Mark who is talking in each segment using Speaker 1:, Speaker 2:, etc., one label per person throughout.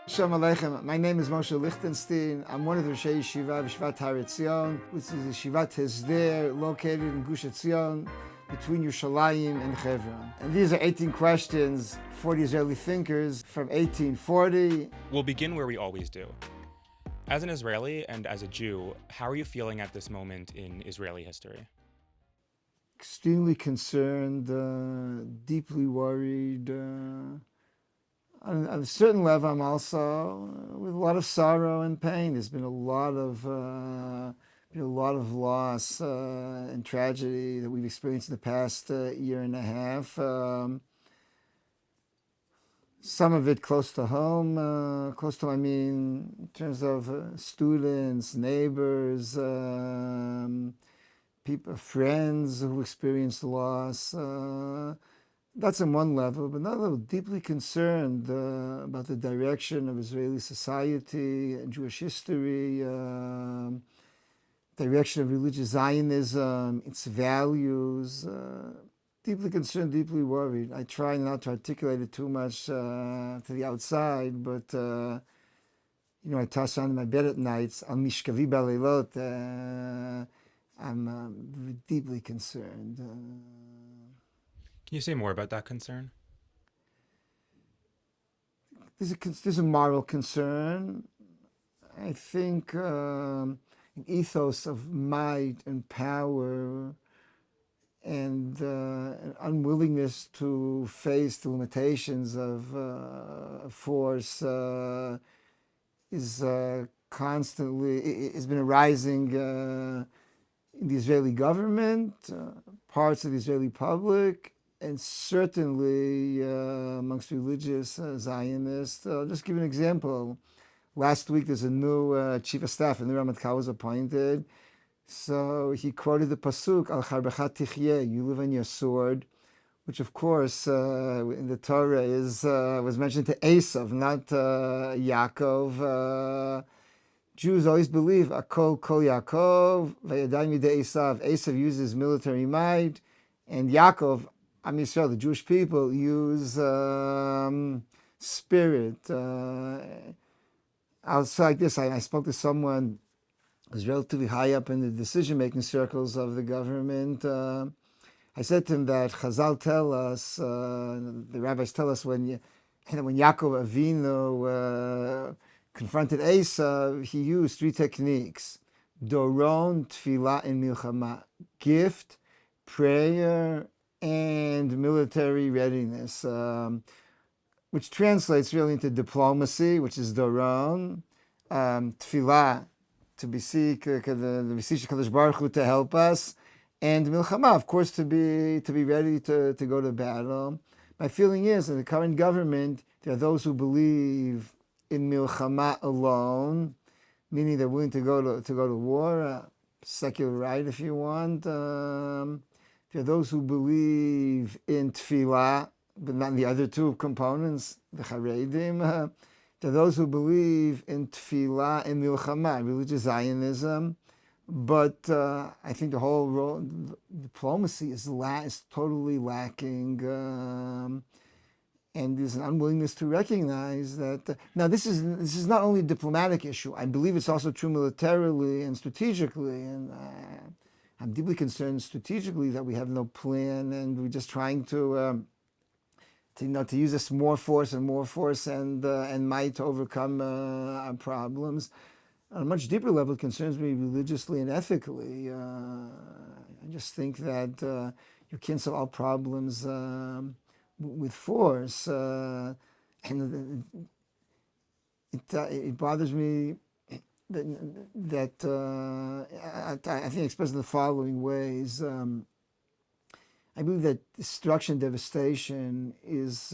Speaker 1: Shalom Aleichem. My name is Mosheh Lichtenstein. I'm one of the Roshei Yeshiva of Yeshivat Har Etzion, which is Yeshivat Hesder, located in Gush Etzion, between Yerushalayim and Hebron. And these are 18 questions, 40 Israeli thinkers from 1840.
Speaker 2: We'll begin where we always do. As an Israeli and as a Jew, how are you feeling at this moment in Israeli history?
Speaker 1: Extremely concerned, deeply worried. On a certain level, I'm also with a lot of sorrow and pain. There's been a lot of loss and tragedy that we've experienced in the past year and a half. Some of it close to home, I mean, in terms of students, neighbors, people, friends who experienced loss. That's on one level, but another level, deeply concerned about the direction of Israeli society and Jewish history, direction of religious Zionism, its values. Deeply concerned, deeply worried. I try not to articulate it too much to the outside, but I toss around in my bed at nights. Al mishkavi baleilot. I'm deeply concerned.
Speaker 2: Can you say more about that concern?
Speaker 1: There's a moral concern. I think an ethos of might and power and an unwillingness to face the limitations of force is constantly, has been arising in the Israeli government, parts of the Israeli public, and certainly amongst religious Zionists. I'll just give an example. Last week there's a new chief of staff, a new Ramatkaw was appointed. So he quoted the pasuk, Al charbecha tichyeh, you live on your sword, which of course in the Torah was mentioned to Esav, not Yaakov. Jews always believe, Akol kol Yaakov, vayadayim yidei Esav. Esav uses military might, and Yaakov, Am Yisrael, the Jewish people, use spirit. I'll say like this, I spoke to someone who was relatively high up in the decision-making circles of the government. I said to him that Chazal tell us, the rabbis tell us when Yaakov Avinu confronted Esav, he used three techniques: Doron, Tefillah, and Milchama. Gift, prayer, and military readiness, which translates really into diplomacy, which is Doron, Tefillah, to beseech the Kadosh Baruch Hu to help us, and Milchama, of course, to be ready to go to battle. My feeling is that in the current government, there are those who believe in Milchama alone, meaning they're willing to go to war, secular right if you want. There are those who believe in Tefillah, but not in the other two components, the Haredim. There are those who believe in Tefillah and Milchama, religious Zionism. But I think the whole role, diplomacy is totally lacking. And there's an unwillingness to recognize that. Now, this is not only a diplomatic issue. I believe it's also true militarily and strategically. And I'm deeply concerned strategically that we have no plan, and we're just trying to use this more force and might to overcome our problems. On a much deeper level, it concerns me religiously and ethically. I just think that you can't solve all problems with force, and it bothers me that I think expressed in the following ways. I believe that destruction and devastation is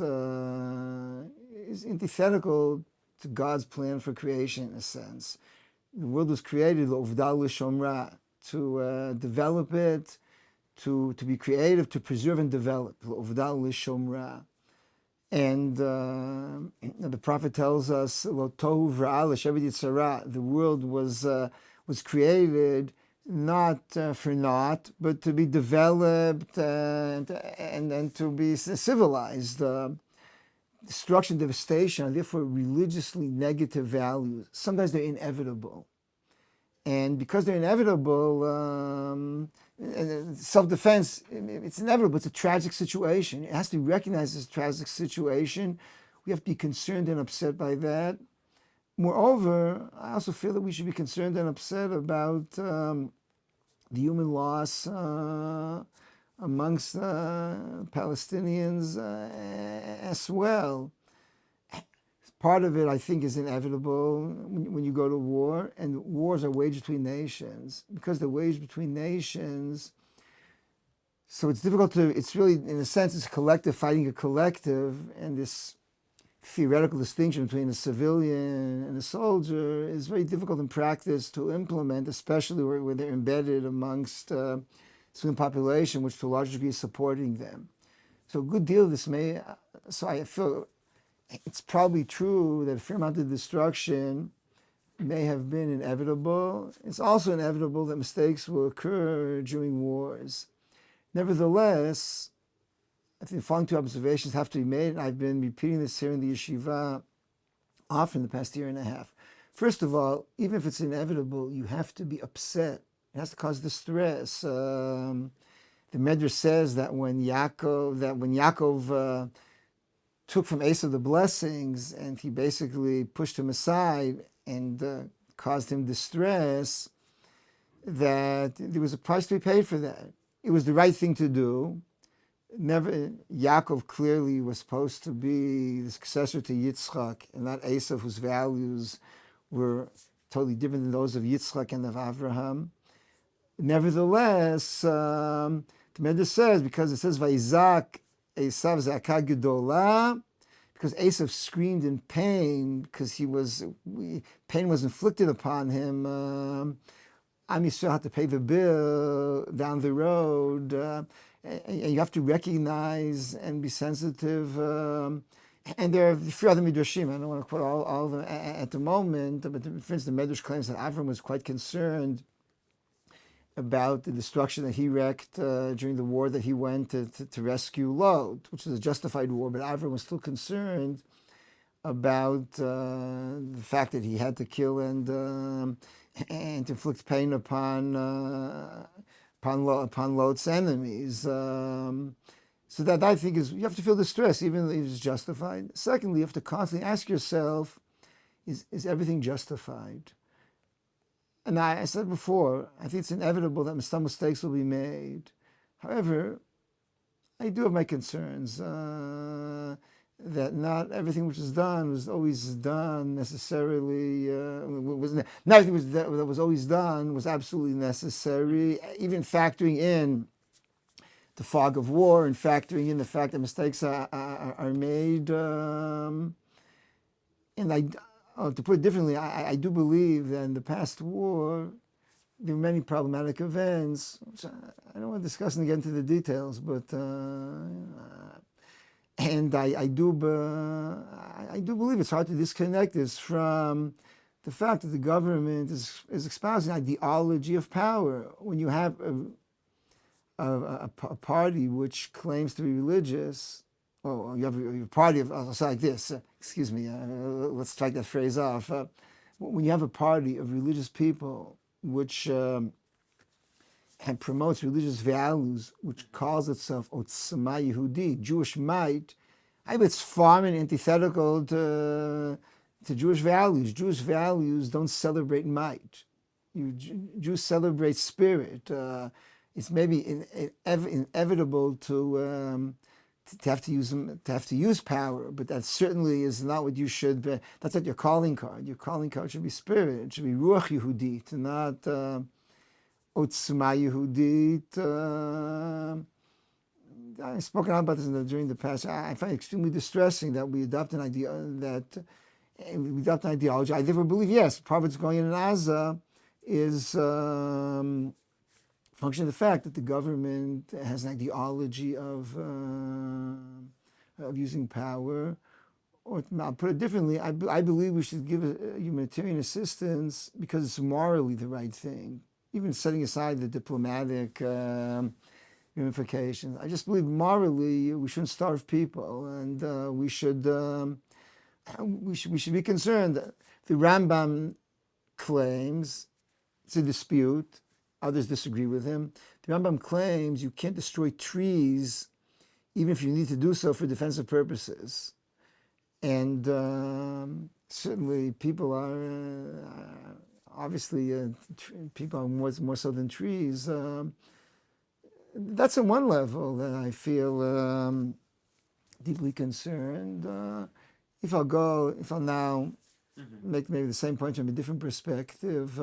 Speaker 1: antithetical to God's plan for creation, in a sense. The world was created, l'ovdal l'shomra, to develop it, to be creative, to preserve and develop, l'ovdal l'shomra. And the prophet tells us, "Lo tohu v'ra l'shevet yitzhara." The world was created not for naught, but to be developed and to be civilized. destruction, devastation, and therefore religiously negative values, sometimes they're inevitable. And because they're inevitable, self-defense, it's inevitable. It's a tragic situation. It has to be recognized as a tragic situation. We have to be concerned and upset by that. Moreover, I also feel that we should be concerned and upset about the human loss amongst Palestinians as well. Part of it, I think, is inevitable when you go to war, and wars are waged between nations. Because they're waged between nations, so it's difficult to, it's really, in a sense, it's a collective fighting a collective, and this theoretical distinction between a civilian and a soldier is very difficult in practice to implement, especially where they're embedded amongst civilian population, which to a large degree is supporting them. So a good deal of this so I feel it's probably true that a fair amount of destruction may have been inevitable. It's also inevitable that mistakes will occur during wars. Nevertheless, I think the following two observations have to be made, and I've been repeating this here in the yeshiva often the past year and a half. First of all, even if it's inevitable, you have to be upset. It has to cause distress. The Medrash says that when Yaakov took from Esau the blessings, and he basically pushed him aside and caused him distress, that there was a price to be paid for that. It was the right thing to do. Yaakov clearly was supposed to be the successor to Yitzchak, and not Esau, whose values were totally different than those of Yitzchak and of Avraham. Nevertheless, the Medrash says, because it says Vayizak Esav Zaka Gedola, because Esav screamed in pain because pain was inflicted upon him. Am Yisrael had to pay the bill down the road. And you have to recognize and be sensitive. And there are a few other midrashim. I don't want to quote all of them at the moment, but for instance, the Medrash claims that Avram was quite concerned about the destruction that he wreaked during the war that he went to rescue Lot, which is a justified war, but Avram was still concerned about the fact that he had to kill and to inflict pain upon Lot's enemies. So that, I think, is, you have to feel distress, even if it's justified. Secondly, you have to constantly ask yourself, is everything justified? And I said before, I think it's inevitable that some mistakes will be made. However, I do have my concerns that not everything which is done was always done necessarily. Not everything that was always done was absolutely necessary. Even factoring in the fog of war and factoring in the fact that mistakes are made. To put it differently, I do believe that in the past war, there were many problematic events, which I don't want to discuss and get into the details, but and I do believe it's hard to disconnect this from the fact that the government is espousing an ideology of power. When you have a party which claims to be religious, or you have a party of, I'll say like this, excuse me, let's strike that phrase off. When you have a party of religious people which and promotes religious values, which calls itself Otzma Yehudi, Jewish might, I think it's far and antithetical to Jewish values. Jewish values don't celebrate might. Jews celebrate spirit. It's maybe inevitable to have to use power, but that certainly is not what you should be. That's not your calling card. Your calling card should be spirit. It should be Ruach Yehudit, not Otzma Yehudit. I've spoken about this during the past. I find it extremely distressing that we adopt an ideology. I therefore believe, yes, part of what's going on in Gaza is function of the fact that the government has an ideology of using power. Or I'll put it differently, I believe we should give humanitarian assistance because it's morally the right thing. Even setting aside the diplomatic ramifications. I just believe morally we shouldn't starve people, and we should be concerned. The Rambam claims, it's a dispute, others disagree with him. The Rambam claims you can't destroy trees even if you need to do so for defensive purposes. And certainly people are, obviously people are more so than trees. That's on one level that I feel deeply concerned. If I'll now make maybe the same point from a different perspective,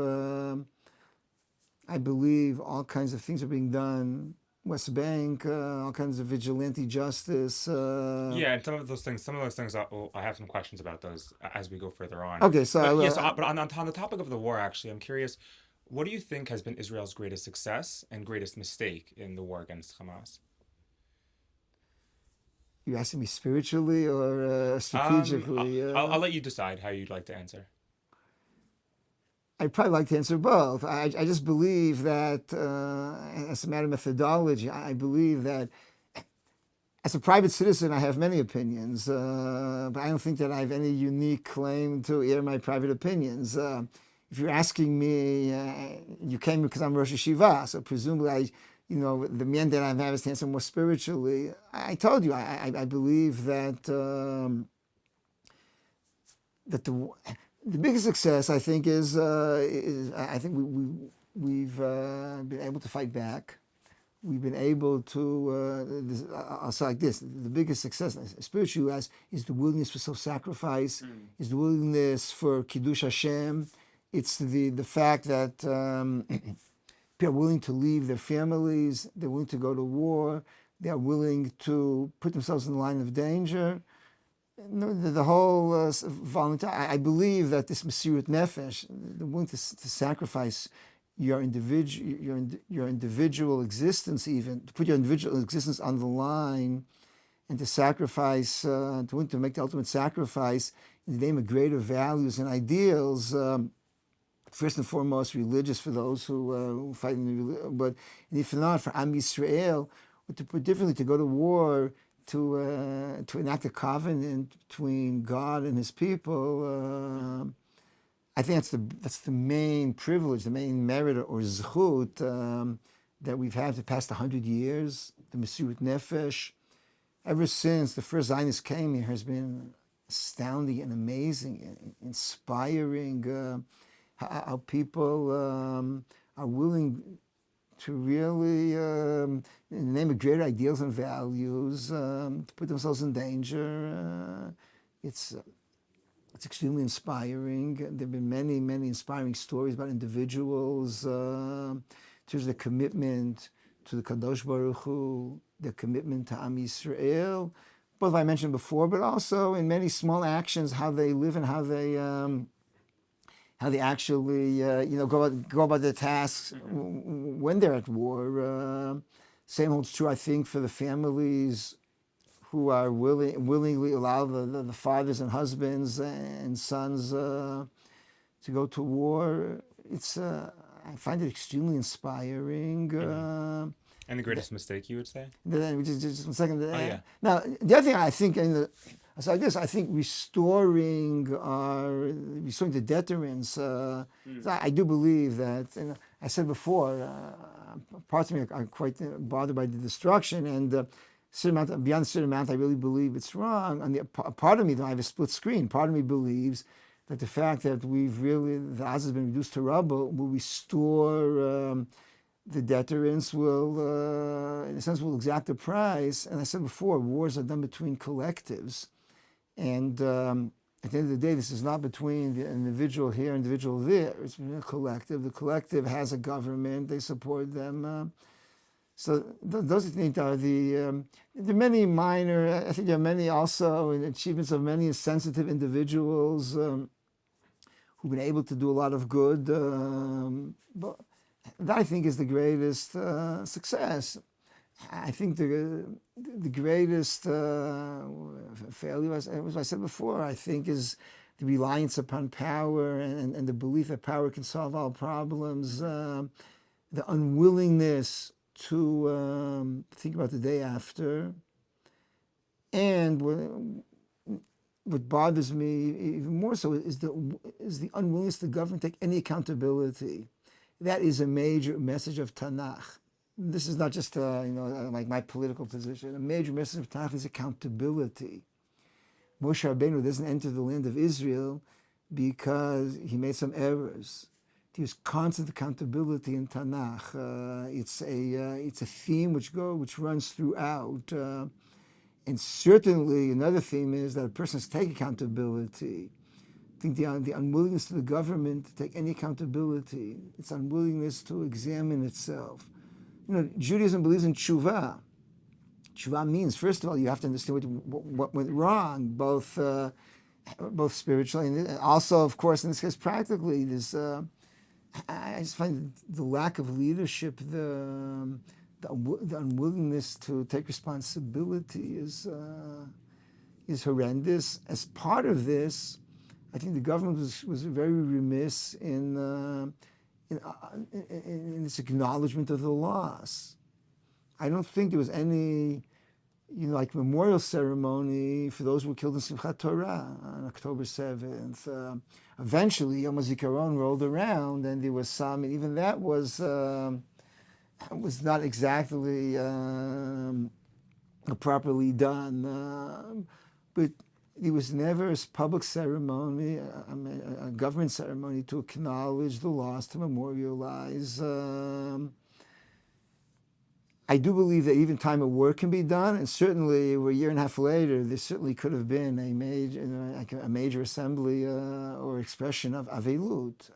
Speaker 1: I believe all kinds of things are being done. West Bank, all kinds of vigilante justice.
Speaker 2: Yeah, and some of those things, I have some questions about those as we go further on.
Speaker 1: Okay, so
Speaker 2: But on the topic of the war, actually, I'm curious, what do you think has been Israel's greatest success and greatest mistake in the war against Hamas?
Speaker 1: You asking me spiritually or strategically?
Speaker 2: I'll let you decide how you'd like to answer.
Speaker 1: I'd probably like to answer both. I just believe that, as a matter of methodology, I believe that as a private citizen, I have many opinions, but I don't think that I have any unique claim to air my private opinions. If you're asking me, you came because I'm Rosh Yeshiva, so presumably the man that I have is to answer more spiritually. I told you, I believe that the biggest success, I think, is I think we've been able to fight back. We've been able to, I'll say like this, the biggest success, spiritually, is the willingness for self-sacrifice, is the willingness for Kiddush Hashem. It's the fact that people are willing to leave their families, they're willing to go to war, they're willing to put themselves in the line of danger. The whole volunteer. I believe that this Mesirut Nefesh, the willingness to sacrifice your individual existence, even to put your individual existence on the line, and to sacrifice, to make the ultimate sacrifice in the name of greater values and ideals. First and foremost, religious for those who fight in the religion, but if not for Am Yisrael, or to put differently, to go to war. To enact a covenant between God and His people, I think that's the main privilege, the main merit or zchut that we've had for the past 100 years. The Mesirut Nefesh, ever since the first Zionists came here, has been astounding and amazing, and inspiring. How people are willing to really, in the name of greater ideals and values, to put themselves in danger. It's extremely inspiring. There have been many, many inspiring stories about individuals, in terms of the commitment to the Kadosh Baruch Hu, the commitment to Am Yisrael, both I mentioned before, but also in many small actions, how they live and how they actually, go about their tasks when they're at war. Same holds true, I think, for the families who are willingly allow the fathers and husbands and sons to go to war. I find it extremely inspiring.
Speaker 2: And the greatest mistake, you would say?
Speaker 1: Just 1 second.
Speaker 2: Yeah.
Speaker 1: Now, the other thing I think it's like this. I think restoring the deterrence. I do believe that. I said before, parts of me are quite bothered by the destruction, and beyond a certain amount, I really believe it's wrong. And part of me, though, I have a split screen. Part of me believes that the fact that the Gaza has been reduced to rubble will restore. The deterrence will, in a sense, will exact a price. And I said before, wars are done between collectives. And at the end of the day, this is not between the individual here, individual there. It's between a collective. The collective has a government. They support them. So those I think are the many minor, I think there are many also achievements of many sensitive individuals who've been able to do a lot of good. But that I think is the greatest success. I think the greatest failure, as I said before, I think is the reliance upon power and the belief that power can solve all problems, the unwillingness to think about the day after. And what bothers me even more so is the unwillingness of the government to take any accountability. That is a major message of Tanakh. This is not just like my political position. A major message of Tanakh is accountability. Moshe Rabbeinu doesn't enter the land of Israel because he made some errors. There's constant accountability in Tanakh. It's a theme which runs throughout. And certainly another theme is that a person has to take accountability. I think the unwillingness of the government to take any accountability, its unwillingness to examine itself. Judaism believes in tshuva. Tshuva means, first of all, you have to understand what went wrong, both spiritually and also, of course, in this case, practically. I just find the lack of leadership, the unwillingness to take responsibility is horrendous. As part of this, I think the government was very remiss in its acknowledgement of the loss. I don't think there was any, like memorial ceremony for those who were killed in Simchat Torah on October 7th. Eventually, Yom HaZikaron rolled around, and there was some, and even that was not exactly properly done. But there was never a public ceremony, a government ceremony to acknowledge the loss, to memorialize. I do believe that even time of work can be done, and certainly a year and a half later, there certainly could have been a major assembly or expression of avelut.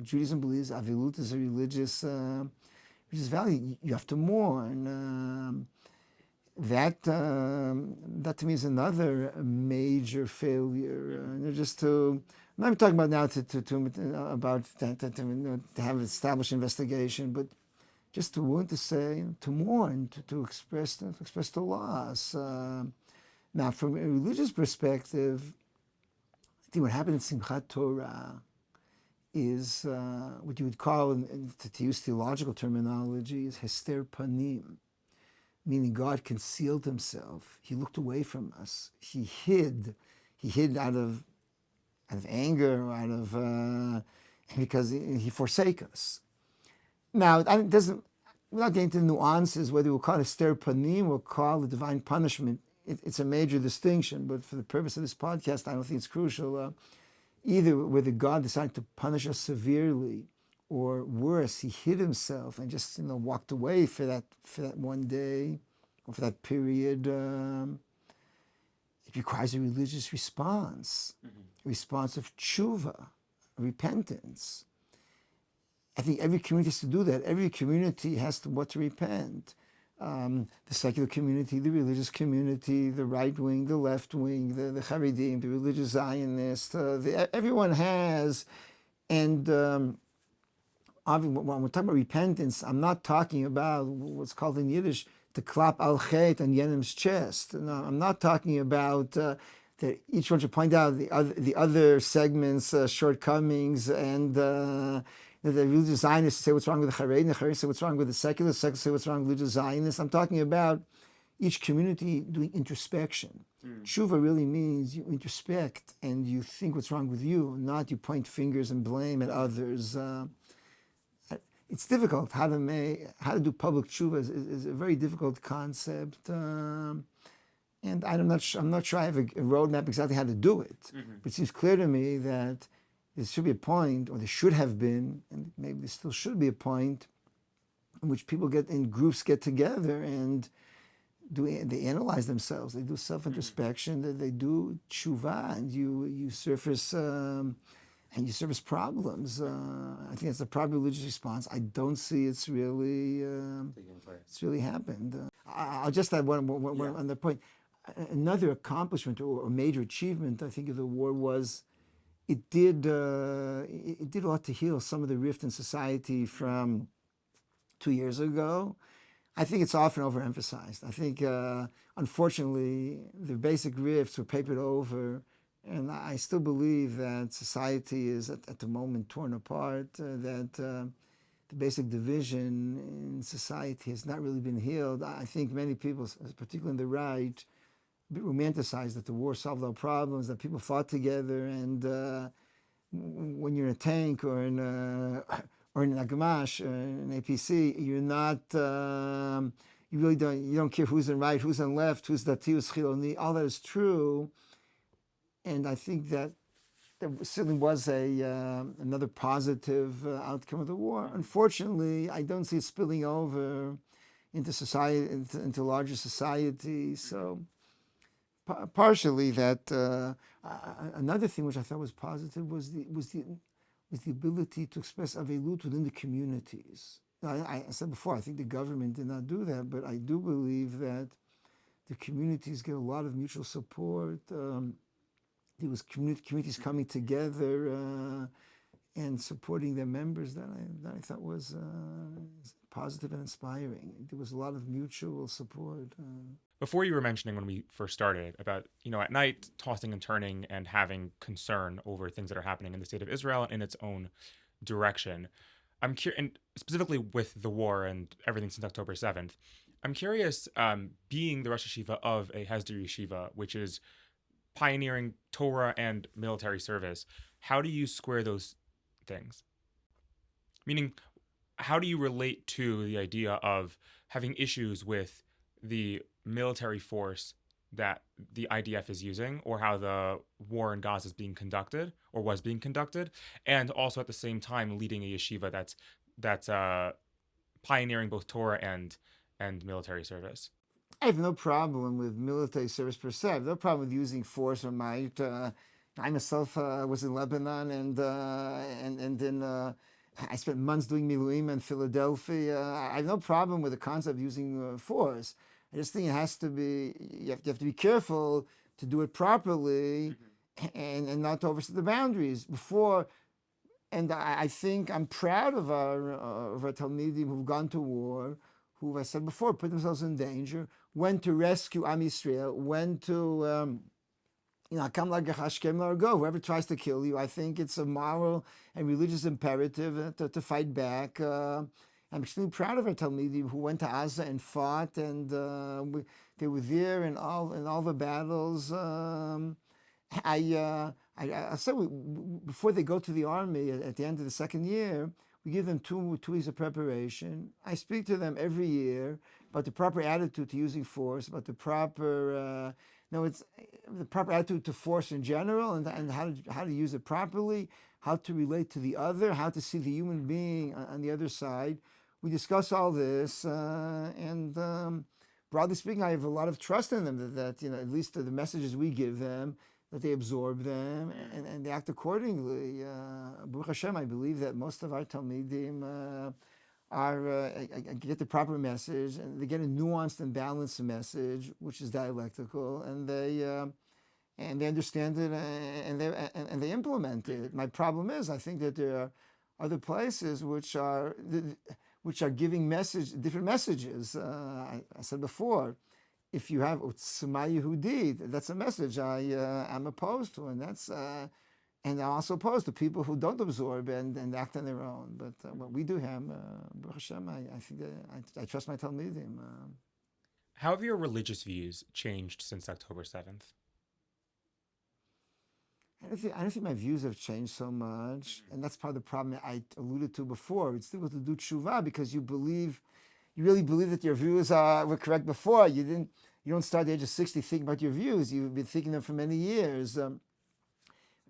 Speaker 1: Judaism believes avelut is a religious value. You have to mourn. That to me is another major failure. I'm not talking about now to have established investigation, but just to want to say, to mourn, to express the loss. Now, from a religious perspective, I think what happened in Simchat Torah is what you would call, to use theological terminology, is hester panim, meaning God concealed himself. He looked away from us. He hid out of anger, or because he forsake us. Now, we're not getting into nuances, whether we'll call it hester panim or call it divine punishment. It's a major distinction, but for the purpose of this podcast, I don't think it's crucial. Either whether God decided to punish us severely, or worse, he hid himself and just walked away for that one day or for that period. It requires a religious response, a response of tshuva, repentance. I think every community has to do that. Every community has to repent. The secular community, the religious community, the right wing, the left wing, the Haredim, the religious Zionists, everyone has. And when we're talking about repentance, I'm not talking about what's called in Yiddish to clap al chet on Yenim's chest. No, I'm not talking about that each one should point out the other segments' shortcomings, and the religious Zionists say what's wrong with the Haredim, the Haredim say what's wrong with the secular say what's wrong with religious Zionists. I'm talking about each community doing introspection. Tshuva really means you introspect and you think what's wrong with you, not you point fingers and blame at others. It's difficult. How to do public tshuva is a very difficult concept, and I'm not sure I have a roadmap exactly how to do it. But it seems clear to me that there should be a point, or there should have been, and maybe there still should be a point, in which people groups get together and they analyze themselves. They do self-introspection. They do tshuva, and you surface problems. I think that's the proper religious response. I don't see it's really happened. I'll just add one other point. Another accomplishment or major achievement, I think, of the war was it did a lot to heal some of the rift in society from 2 years ago. I think it's often overemphasized. I think, unfortunately, the basic rifts were papered over, and I still believe that society is at the moment torn apart, that the basic division in society has not really been healed. I think many people, particularly on the right, romanticize that the war solved all problems, that people fought together, and when you're in a tank or in a Gamash, an APC, you're not. You really don't. You don't care who's in right, who's in left, who's dati, who's chiloni. All that is true, and I think that there certainly was another positive outcome of the war. Unfortunately, I don't see it spilling over into society, into larger society. So partially that. Another thing which I thought was positive was the ability to express avelut within the communities. I said before, I think the government did not do that, but I do believe that the communities get a lot of mutual support. There was communities coming together and supporting their members that I thought was positive and inspiring. There was a lot of mutual support.
Speaker 2: Before, you were mentioning when we first started about, at night tossing and turning and having concern over things that are happening in the state of Israel in its own direction. I'm curious, and specifically with the war and everything since October 7th, I'm curious, being the Rosh Yeshiva of a Hesder Yeshiva, which is pioneering Torah and military service, how do you square those things? Meaning, how do you relate to the idea of having issues with the military force that the IDF is using, or how the war in Gaza is being conducted or was being conducted, and also at the same time leading a yeshiva that's pioneering both Torah and military service?
Speaker 1: I have no problem with military service per se. I have no problem with using force or might. I myself was in Lebanon, and then I spent months doing miluim in Philadelphia. I have no problem with the concept of using force. I just think it has to be. You have to be careful to do it properly, and not to overstep the boundaries before. And I think I'm proud of our Talmidim who've gone to war, who, I said before, put themselves in danger, went to rescue Am Yisrael, went to, Kam Lagachashkem Largo, whoever tries to kill you. I think it's a moral and religious imperative to fight back. I'm extremely proud of our Talmidim who went to Gaza and fought, and they were there in all the battles. I said before they go to the army at the end of the second year, we give them two weeks of preparation. I speak to them every year about the proper attitude to using force, about the proper it's the proper attitude to force in general, and how to use it properly, how to relate to the other, how to see the human being on the other side. We discuss all this, and broadly speaking, I have a lot of trust in them that at least the messages we give them, that they absorb them and they act accordingly. Baruch Hashem, I believe that most of our Talmidim get the proper message, and they get a nuanced and balanced message, which is dialectical, and they understand it and they implement it. My problem is, I think that there are other places which are giving different messages. I said before, if you have Utzma Yehudit, that's a message I'm opposed to, and and I'm also opposed to people who don't absorb and act on their own. But what we do have, Baruch Hashem, I think I trust my Talmidim.
Speaker 2: How have your religious views changed since October 7th?
Speaker 1: I don't think my views have changed so much, and that's part of the problem I alluded to before. It's difficult to do tshuva because you really believe that your views were correct before. You don't start at the age of 60 thinking about your views. You've been thinking them for many years.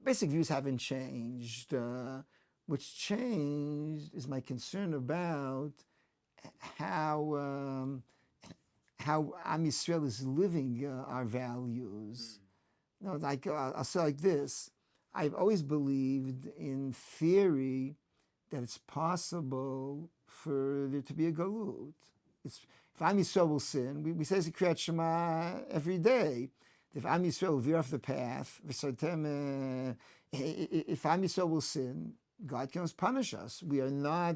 Speaker 1: Basic views haven't changed. What's changed is my concern about how Am Yisrael is living our values. I'll say like this. I've always believed in theory that it's possible for there to be a galut. If Am Yisrael will sin, we say it's a Kriyat Shema every day. If Am Yisrael will veer off the path, if Am Yisrael will sin, God can always punish us. We are not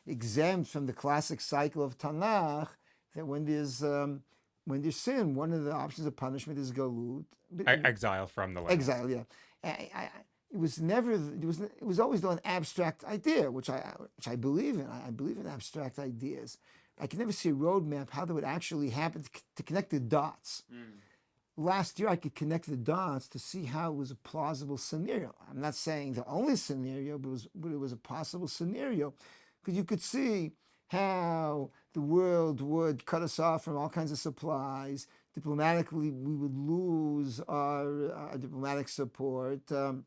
Speaker 1: exempt from the classic cycle of Tanakh that when there's sin, one of the options of punishment is galut.
Speaker 2: Exile from the land.
Speaker 1: Exile, yeah. it was never. It was always an abstract idea, which I believe in. I believe in abstract ideas. I can never see a roadmap how that would actually happen to connect the dots. Last year, I could connect the dots to see how it was a plausible scenario. I'm not saying the only scenario, but it was a possible scenario, because you could see how the world would cut us off from all kinds of supplies. Diplomatically, we would lose our diplomatic support. And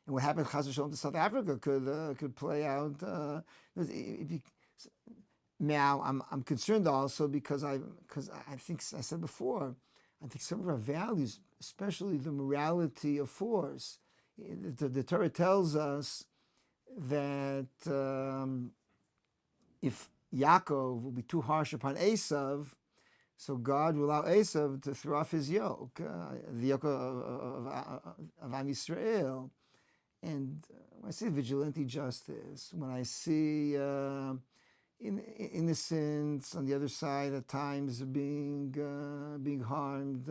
Speaker 1: what happened Chas v'Shalom to South Africa could play out. Now, I'm concerned also because I think I said before, I think some of our values, especially the morality of force, the Torah tells us that if Yaakov will be too harsh upon Esav, so God will allow Esav to throw off his yoke, the yoke of Am Yisrael. And when I see vigilante justice, when I see innocence on the other side at times being harmed,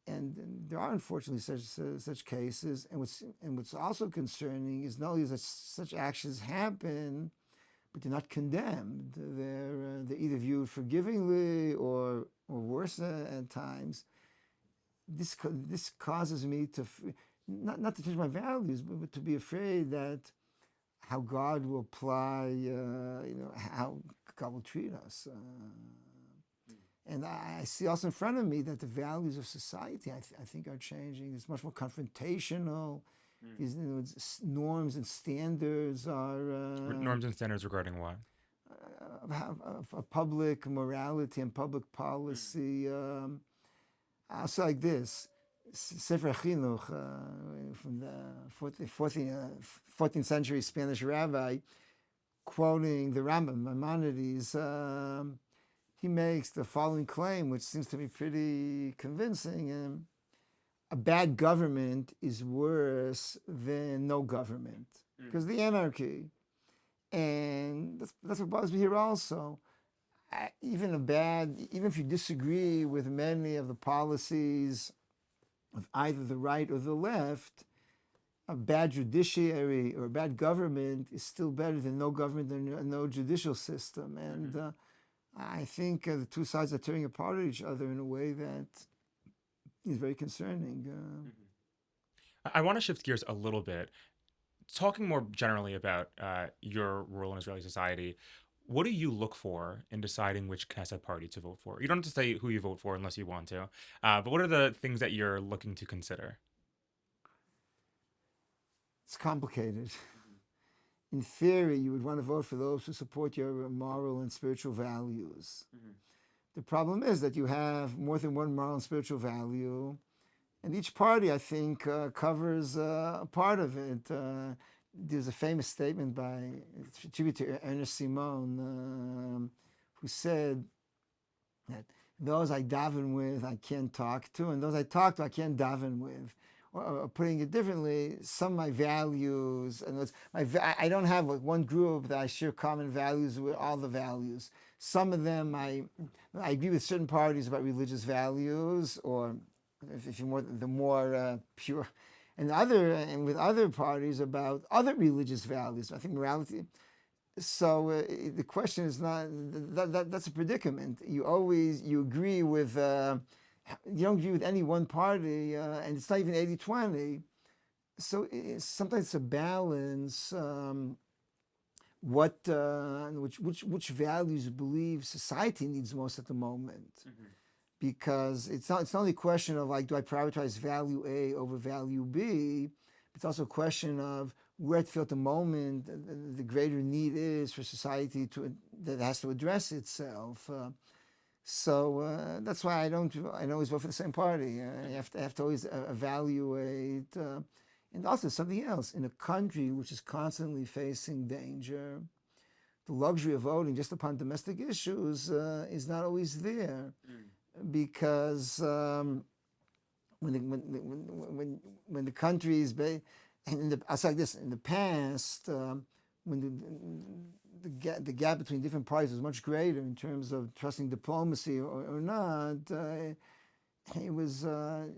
Speaker 1: and there are unfortunately such cases. And what's also concerning is not only that such actions happen, but they're not condemned. They're either viewed forgivingly or worse at times. This causes me to not to change my values, but to be afraid that how God will apply, how God will treat us. And I see also in front of me that the values of society, I think, are changing. It's much more confrontational. These norms and standards are...
Speaker 2: norms and standards regarding what?
Speaker 1: Of public morality and public policy. Also like this. Sefer Chinuch from the 14th century Spanish rabbi, quoting the Rambam, Maimonides, he makes the following claim, which seems to be pretty convincing. A bad government is worse than no government, because the anarchy. And that's what bothers me here also. Even if you disagree with many of the policies of either the right or the left, a bad judiciary or a bad government is still better than no government and no judicial system. And I think the two sides are tearing apart each other in a way that is very concerning.
Speaker 2: I want to shift gears a little bit. Talking more generally about your role in Israeli society, what do you look for in deciding which Knesset party to vote for? You don't have to say who you vote for unless you want to, but what are the things that you're looking to consider?
Speaker 1: It's complicated. In theory, you would want to vote for those who support your moral and spiritual values. The problem is that you have more than one moral and spiritual value, and each party, I think, covers a part of it. There's a famous statement by tribute to Ernest Simon, who said that those I daven with, I can't talk to, and those I talk to, I can't daven with. Or putting it differently, some of my values, and I don't have one group that I share common values with, all the values. Some of them, I agree with certain parties about religious values, or if you're the more pure, and with other parties about other religious values. I think morality. So the question is not that's a predicament. You agree with. You don't agree with any one party, and it's not even 80-20. So sometimes it's a balance. Which values you believe society needs most at the moment, because it's not only a question of do I prioritize value A over value B. It's also a question of where I feel at the moment the greater need is for society that has to address itself. So that's why I don't always vote for the same party. I have to always evaluate. And also something else, in a country which is constantly facing danger, the luxury of voting just upon domestic issues is not always there, because when the country is I'll say like this, in the past, when the gap between different parties was much greater in terms of trusting diplomacy or not, it was the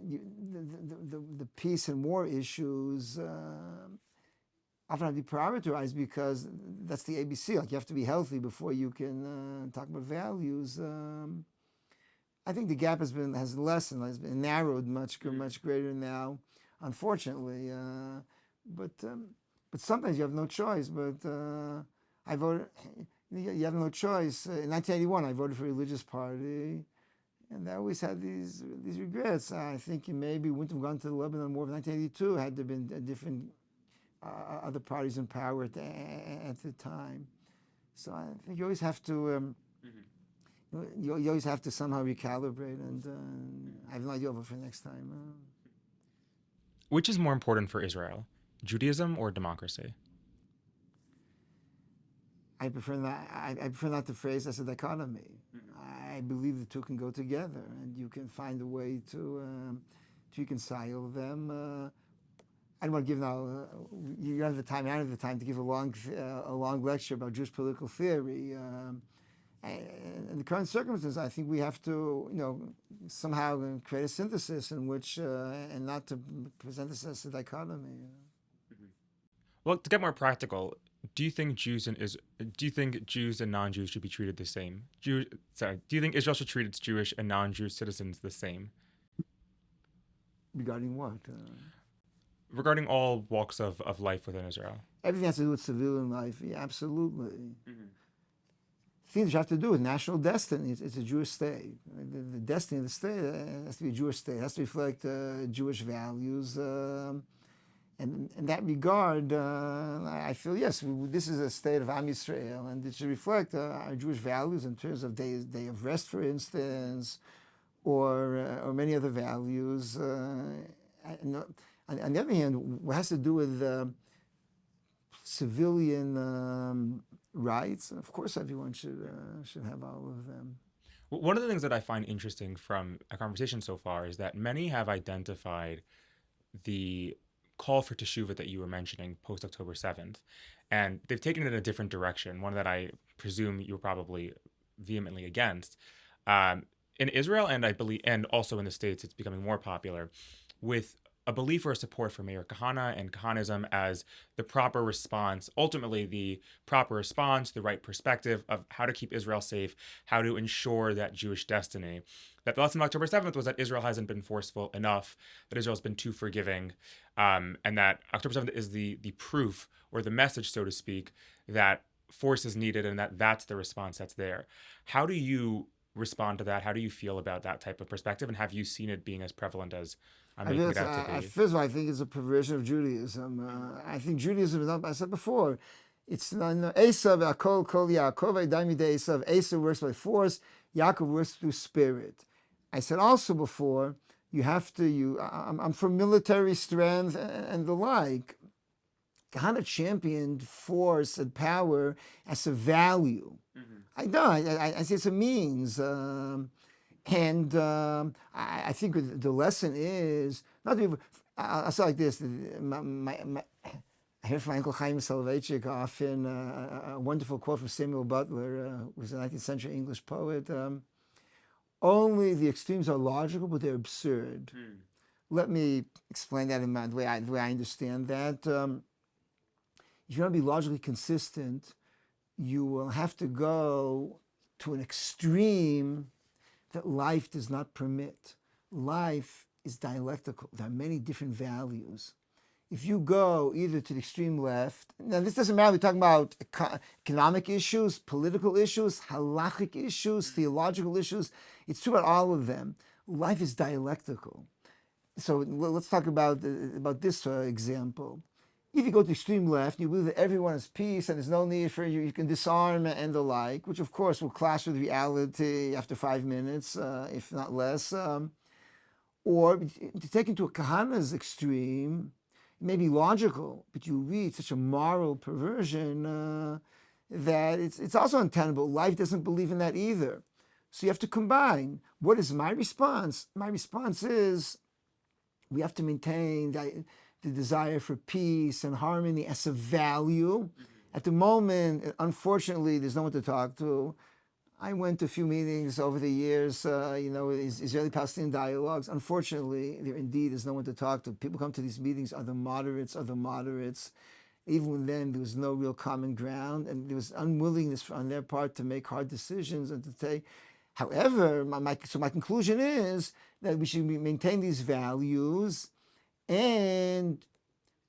Speaker 1: peace and war issues often have to be prioritized because that's the ABC. Like you have to be healthy before you can talk about values. I think the gap has lessened, has been narrowed much greater now, unfortunately. But sometimes you have no choice. But I voted. You have no choice. In 1981, I voted for a religious party, and I always had these regrets. I think maybe wouldn't have gone to the Lebanon War of 1982 had there been a different other parties in power at the time. So I think you always have to. You always have to somehow recalibrate, and I have no idea what for next time.
Speaker 2: Which is more important for Israel, Judaism or democracy?
Speaker 1: I prefer not to phrase as a dichotomy. I believe the two can go together, and you can find a way to reconcile them. I don't want to give now. You don't have the time. I don't have the time to give a long lecture about Jewish political theory. In the current circumstances, I think we have to, somehow create a synthesis in which, and not to present this as a dichotomy.
Speaker 2: Well, to get more practical, do you think Jews and non-Jews should be treated the same? Do you think Israel should treat its Jewish and non-Jewish citizens the same?
Speaker 1: Regarding what?
Speaker 2: Regarding all walks of life within Israel.
Speaker 1: Everything has to do with civilian life. Yeah, absolutely. Things you have to do with national destiny. It's a Jewish state. The destiny of the state has to be a Jewish state. It has to reflect Jewish values. And in that regard, I feel, yes, this is a state of Am Yisrael, and it should reflect our Jewish values in terms of day of rest, for instance, or many other values. On the other hand, what has to do with civilian rights, of course, everyone should have all of them.
Speaker 2: One of the things that I find interesting from our conversation so far is that many have identified the call for teshuvah that you were mentioning post October 7th, and they've taken it in a different direction, one that I presume you're probably vehemently against. In Israel, and I believe, and also in the States, it's becoming more popular, with a belief or a support for Meir Kahana and Kahanism as the proper response, ultimately the proper response, the right perspective of how to keep Israel safe, how to ensure that Jewish destiny. That the lesson of October 7th was that Israel hasn't been forceful enough, that Israel's been too forgiving, and that October 7th is the proof or the message, so to speak, that force is needed and that's the response that's there. How do you respond to that? How do you feel about that type of perspective, and have you seen it being as prevalent as making it out to be?
Speaker 1: First of all, I think it's a perversion of Judaism. I think Judaism is not, I said before, it's Esav, Akol, Kol Yaakov, Daimide Esav. Esav works by force, Yaakov works through spirit. I said also before, you have to, I'm for military strength and the like. Kahana championed force and power as a value. I see it's a means. And I think the lesson is not to be. I'll say like this. I heard from Uncle Chaim Soloveitchik often a wonderful quote from Samuel Butler, who was a 19th century English poet. Only the extremes are logical, but they're absurd. Let me explain that in the way I understand that. If you want to be logically consistent, you will have to go to an extreme that life does not permit. Life is dialectical. There are many different values. If you go either to the extreme left, now this doesn't matter, we're talking about economic issues, political issues, halachic issues, theological issues. It's true about all of them. Life is dialectical. So let's talk about this example. If you go to the extreme left, you believe that everyone is peace and there's no need for you can disarm and the like, which of course will clash with reality after 5 minutes, if not less. Or to take into a Kahana's extreme, it may be logical, but you reach such a moral perversion that it's also untenable. Life doesn't believe in that either. So you have to combine. What is my response? My response is we have to maintain the desire for peace and harmony as a value. At the moment, unfortunately, there's no one to talk to. I went to a few meetings over the years, Israeli-Palestinian dialogues. Unfortunately, there indeed is no one to talk to. People come to these meetings are the moderates. Even then, there was no real common ground, and there was unwillingness on their part to make hard decisions and to take. However, my conclusion is that we should maintain these values, and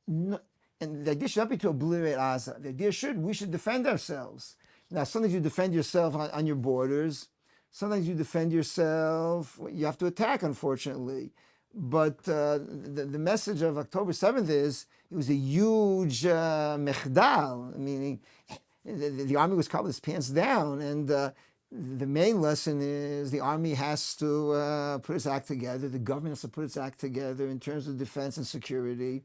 Speaker 1: the idea should not be to obliterate Gaza. The idea we should defend ourselves. Now, sometimes you defend yourself on your borders. Sometimes you defend yourself. You have to attack, unfortunately. But the message of October 7th is it was a huge mechdal, meaning the army was caught with its pants down. And the main lesson is the army has to put its act together. The government has to put its act together in terms of defense and security.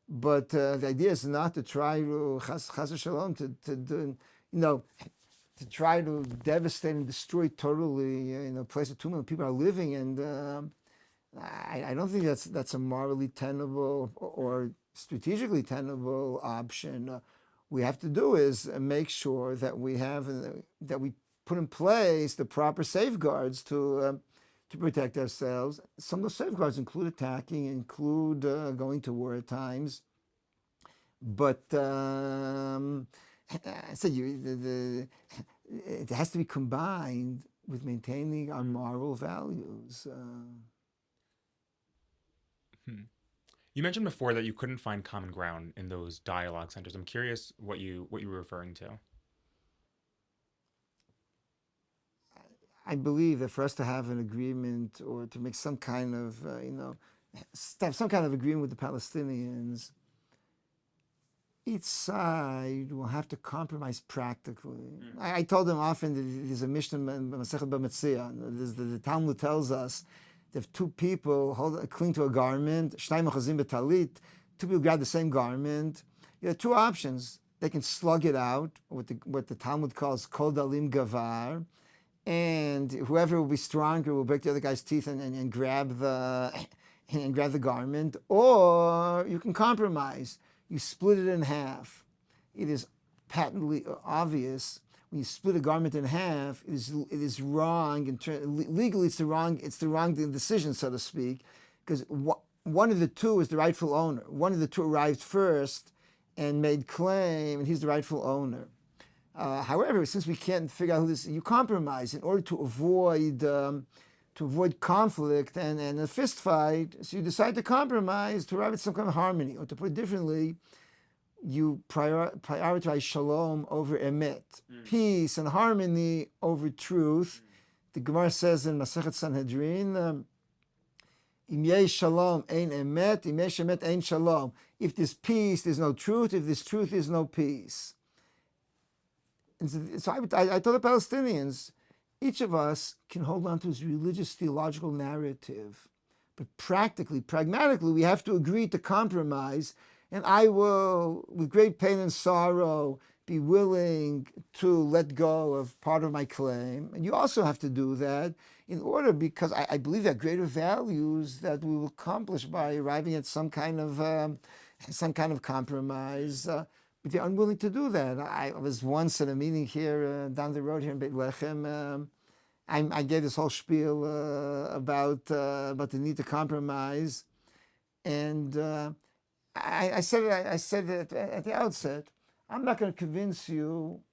Speaker 1: But the idea is not to try to chas v'shalom to try to devastate and destroy totally a place where 2 million people are living, and I don't think that's a morally tenable or strategically tenable option. We have to do is make sure that we put in place the proper safeguards to protect ourselves. Some of those safeguards include attacking, include going to war at times, but I said it has to be combined with maintaining our moral values.
Speaker 2: You mentioned before that you couldn't find common ground in those dialogue centers. I'm curious what you were referring to.
Speaker 1: I believe that for us to have an agreement or to make some kind of have some kind of agreement with the Palestinians, each side will have to compromise practically. I told them often that there's a Mishnah in Masechet B'Metzia. The Talmud tells us that if two people cling to a garment, shnayim achazim b'talit, two people grab the same garment, you have two options. They can slug it out, what the Talmud calls kol dalim gavar, and whoever will be stronger will break the other guy's teeth and grab the garment, or you can compromise. You split it in half. It is patently obvious when you split a garment in half. It is wrong. Legally, it's the wrong decision, so to speak, because one of the two is the rightful owner. One of the two arrived first and made claim, and he's the rightful owner. However, since we can't figure out who this, you compromise in order to avoid conflict and a fist fight. So you decide to compromise to arrive at some kind of harmony, or to put it differently, you prioritize shalom over emet, peace and harmony over truth. The Gemara says in Masechet Sanhedrin, Im yesh shalom ein emet, im yesh emet ein shalom. If there's peace, there's no truth. If there's truth, there's no peace. And so I told the Palestinians, each of us can hold on to his religious theological narrative, but pragmatically, we have to agree to compromise, and I will, with great pain and sorrow, be willing to let go of part of my claim. And you also have to do that in order, because I believe there are greater values that we will accomplish by arriving at some kind of compromise. But they're unwilling to do that. I was once at a meeting here down the road here in Beit Lechem. I gave this whole spiel about the need to compromise, and I said that at the outset, I'm not going to convince you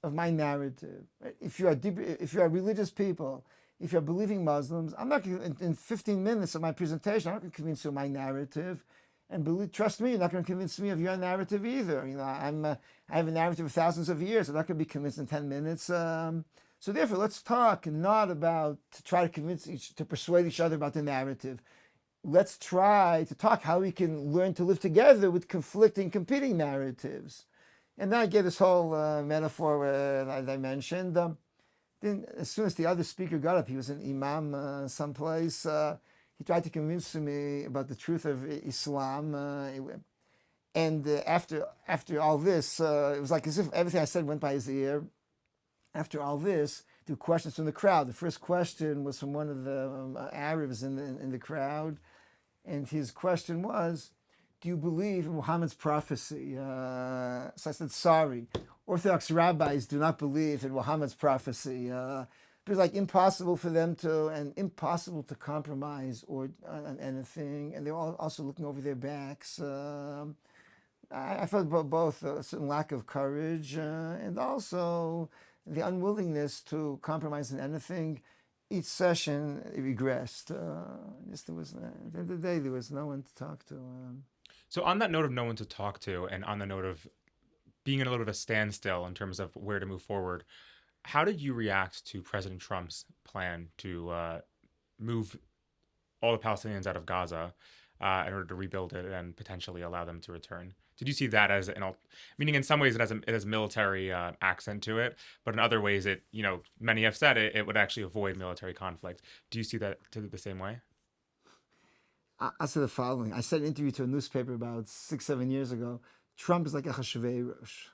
Speaker 1: of my narrative. If you are religious people, if you're believing Muslims, I'm not going to, in 15 minutes of my presentation, I'm not going to convince you of my narrative. And trust me, you're not going to convince me of your narrative either. I have a narrative of thousands of years. I'm not going to be convinced in 10 minutes. So therefore, let's talk not about to try to persuade each other about the narrative. Let's try to talk how we can learn to live together with conflicting, competing narratives. And then I gave this whole metaphor that I mentioned. Then, as soon as the other speaker got up, he was an imam someplace. He tried to convince me about the truth of Islam, and after all this, it was like as if everything I said went by his ear. After all this, there were questions from the crowd. The first question was from one of the Arabs in the crowd, and his question was, "Do you believe in Muhammad's prophecy?" So I said, "Sorry, Orthodox rabbis do not believe in Muhammad's prophecy. It was like impossible for them to, and impossible to compromise or on anything. And they're all also looking over their backs. I felt both a certain lack of courage and also the unwillingness to compromise on anything. Each session it regressed. At the end of the day, there was no one to talk to.
Speaker 2: So on that note of no one to talk to, and on the note of being in a little bit of a standstill in terms of where to move forward, how did you react to President Trump's plan to move all the Palestinians out of Gaza in order to rebuild it and potentially allow them to return? Did you see that as meaning in some ways it has a military accent to it, but in other ways many have said it would actually avoid military conflict. Do you see that the same way?
Speaker 1: I said the following. I said an interview to a newspaper about 6-7 years ago. Trump is like a Achashverosh.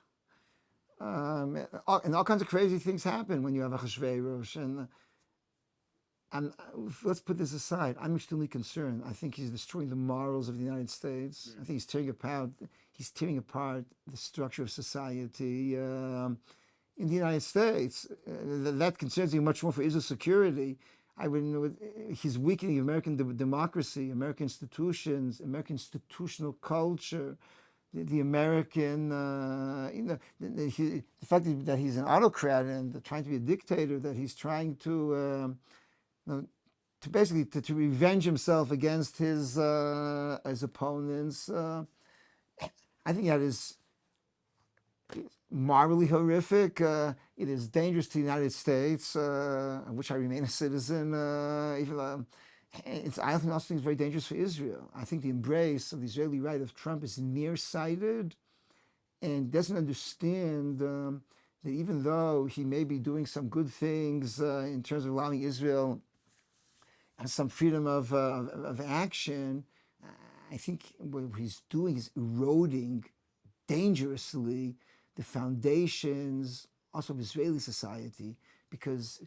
Speaker 1: And all kinds of crazy things happen when you have a Achashverosh. And let's put this aside. I'm extremely concerned. I think he's destroying the morals of the United States. I think he's tearing apart the structure of society in the United States. That concerns me much more for Israel's security. He's weakening American democracy, American institutions, American institutional culture. The American, the fact that he's an autocrat and trying to be a dictator, that he's trying to basically to revenge himself against his opponents. I think that is morally horrific. It is dangerous to the United States, of which I remain a citizen. I also think it's very dangerous for Israel. I think the embrace of the Israeli right of Trump is nearsighted and doesn't understand that even though he may be doing some good things in terms of allowing Israel some freedom of action, I think what he's doing is eroding dangerously the foundations also of Israeli society, because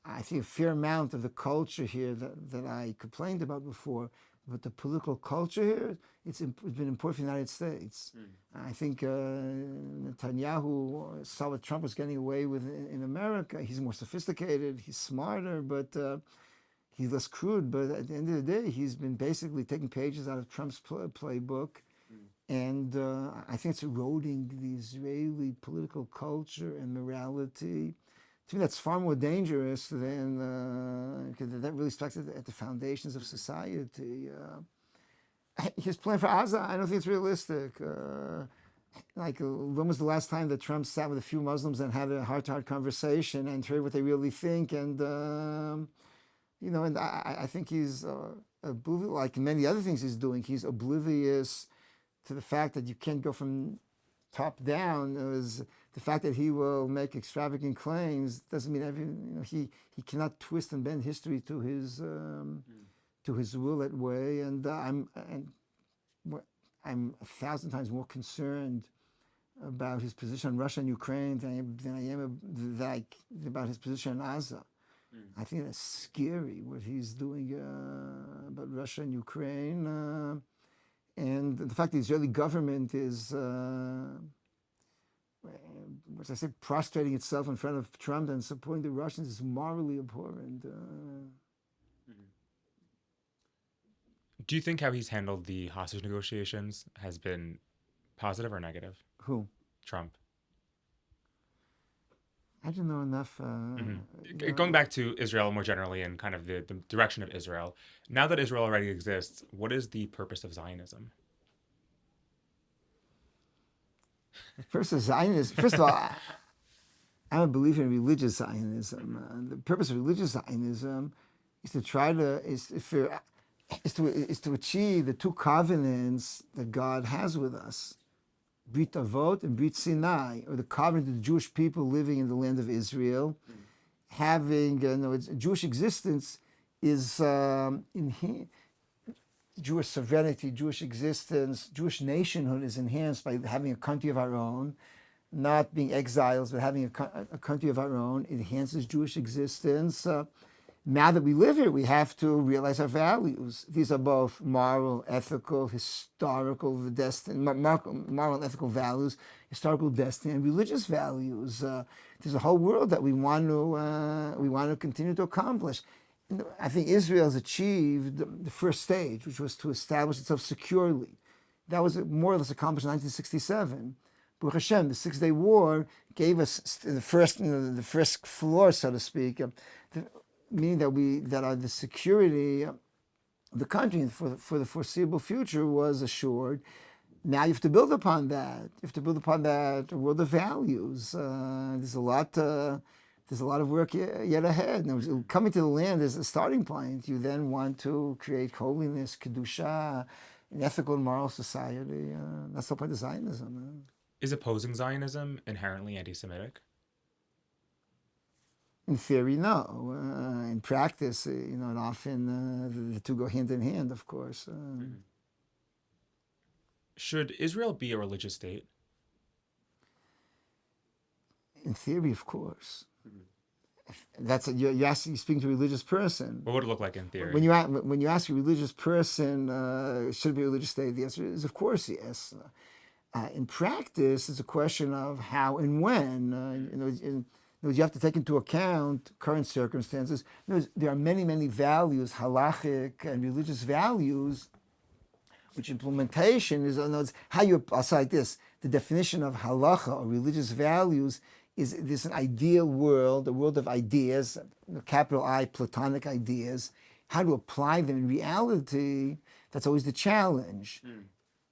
Speaker 1: I think a fair amount of the culture here that I complained about before, but the political culture here, it's been important for the United States. I think Netanyahu saw what Trump was getting away with in America. He's more sophisticated, he's smarter, but he's less crude. But at the end of the day, he's been basically taking pages out of Trump's playbook. And I think it's eroding the Israeli political culture and morality. To me, that's far more dangerous than because that really strikes at the foundations of society. His plan for Gaza, I don't think it's realistic. When was the last time that Trump sat with a few Muslims and had a heart-to-heart conversation and heard what they really think? And and I think he's like many other things he's doing. He's oblivious to the fact that you can't go from top down. The fact that he will make extravagant claims doesn't mean he cannot twist and bend history to his will that way. And I'm 1,000 times more concerned about his position on Russia and Ukraine than I am about his position on Gaza. I think that's scary what he's doing about Russia and Ukraine, and the fact that the Israeli government is. As I said, prostrating itself in front of Trump and supporting the Russians is morally abhorrent.
Speaker 2: Do you think how he's handled the hostage negotiations has been positive or negative?
Speaker 1: Who?
Speaker 2: Trump.
Speaker 1: I don't know enough.
Speaker 2: Going back to Israel more generally and kind of the direction of Israel, now that Israel already exists, what is the purpose of Zionism?
Speaker 1: First of all, I'm a believer in religious Zionism. The purpose of religious Zionism is to achieve the two covenants that God has with us, Brit Avot and Brit Sinai, or the covenant of the Jewish people living in the land of Israel. Having Jewish existence is Jewish sovereignty, Jewish existence, Jewish nationhood is enhanced by having a country of our own, not being exiles, but having a country of our own. It enhances Jewish existence. Now that we live here, we have to realize our values. These are both moral, ethical, historical, moral and ethical values, historical destiny, and religious values. There's a whole world that we want to continue to accomplish. I think Israel has achieved the first stage, which was to establish itself securely. That was more or less accomplished in 1967. Baruch Hashem, the Six-Day War gave us the first floor, so to speak, meaning that the security of the country for the foreseeable future was assured. Now you have to build upon that. You have to build upon that world of values. There's a lot of work yet ahead. Now, coming to the land is a starting point. You then want to create holiness, kedusha, an ethical and moral society. That's the point of Zionism.
Speaker 2: Is opposing Zionism inherently anti-Semitic?
Speaker 1: In theory, no. In practice, and often the two go hand in hand, of course.
Speaker 2: Should Israel be a religious state?
Speaker 1: In theory, of course. That's you're speaking to a religious person.
Speaker 2: What would it look like in theory?
Speaker 1: When you ask a religious person, should it be a religious state? The answer is, of course, yes. In practice, it's a question of how and when. You have to take into account current circumstances. There are many, many values, halachic and religious values, which implementation is how you. I'll say like this: the definition of halacha or religious values is this an ideal world, a world of ideas, capital I, Platonic ideas. How to apply them in reality? That's always the challenge.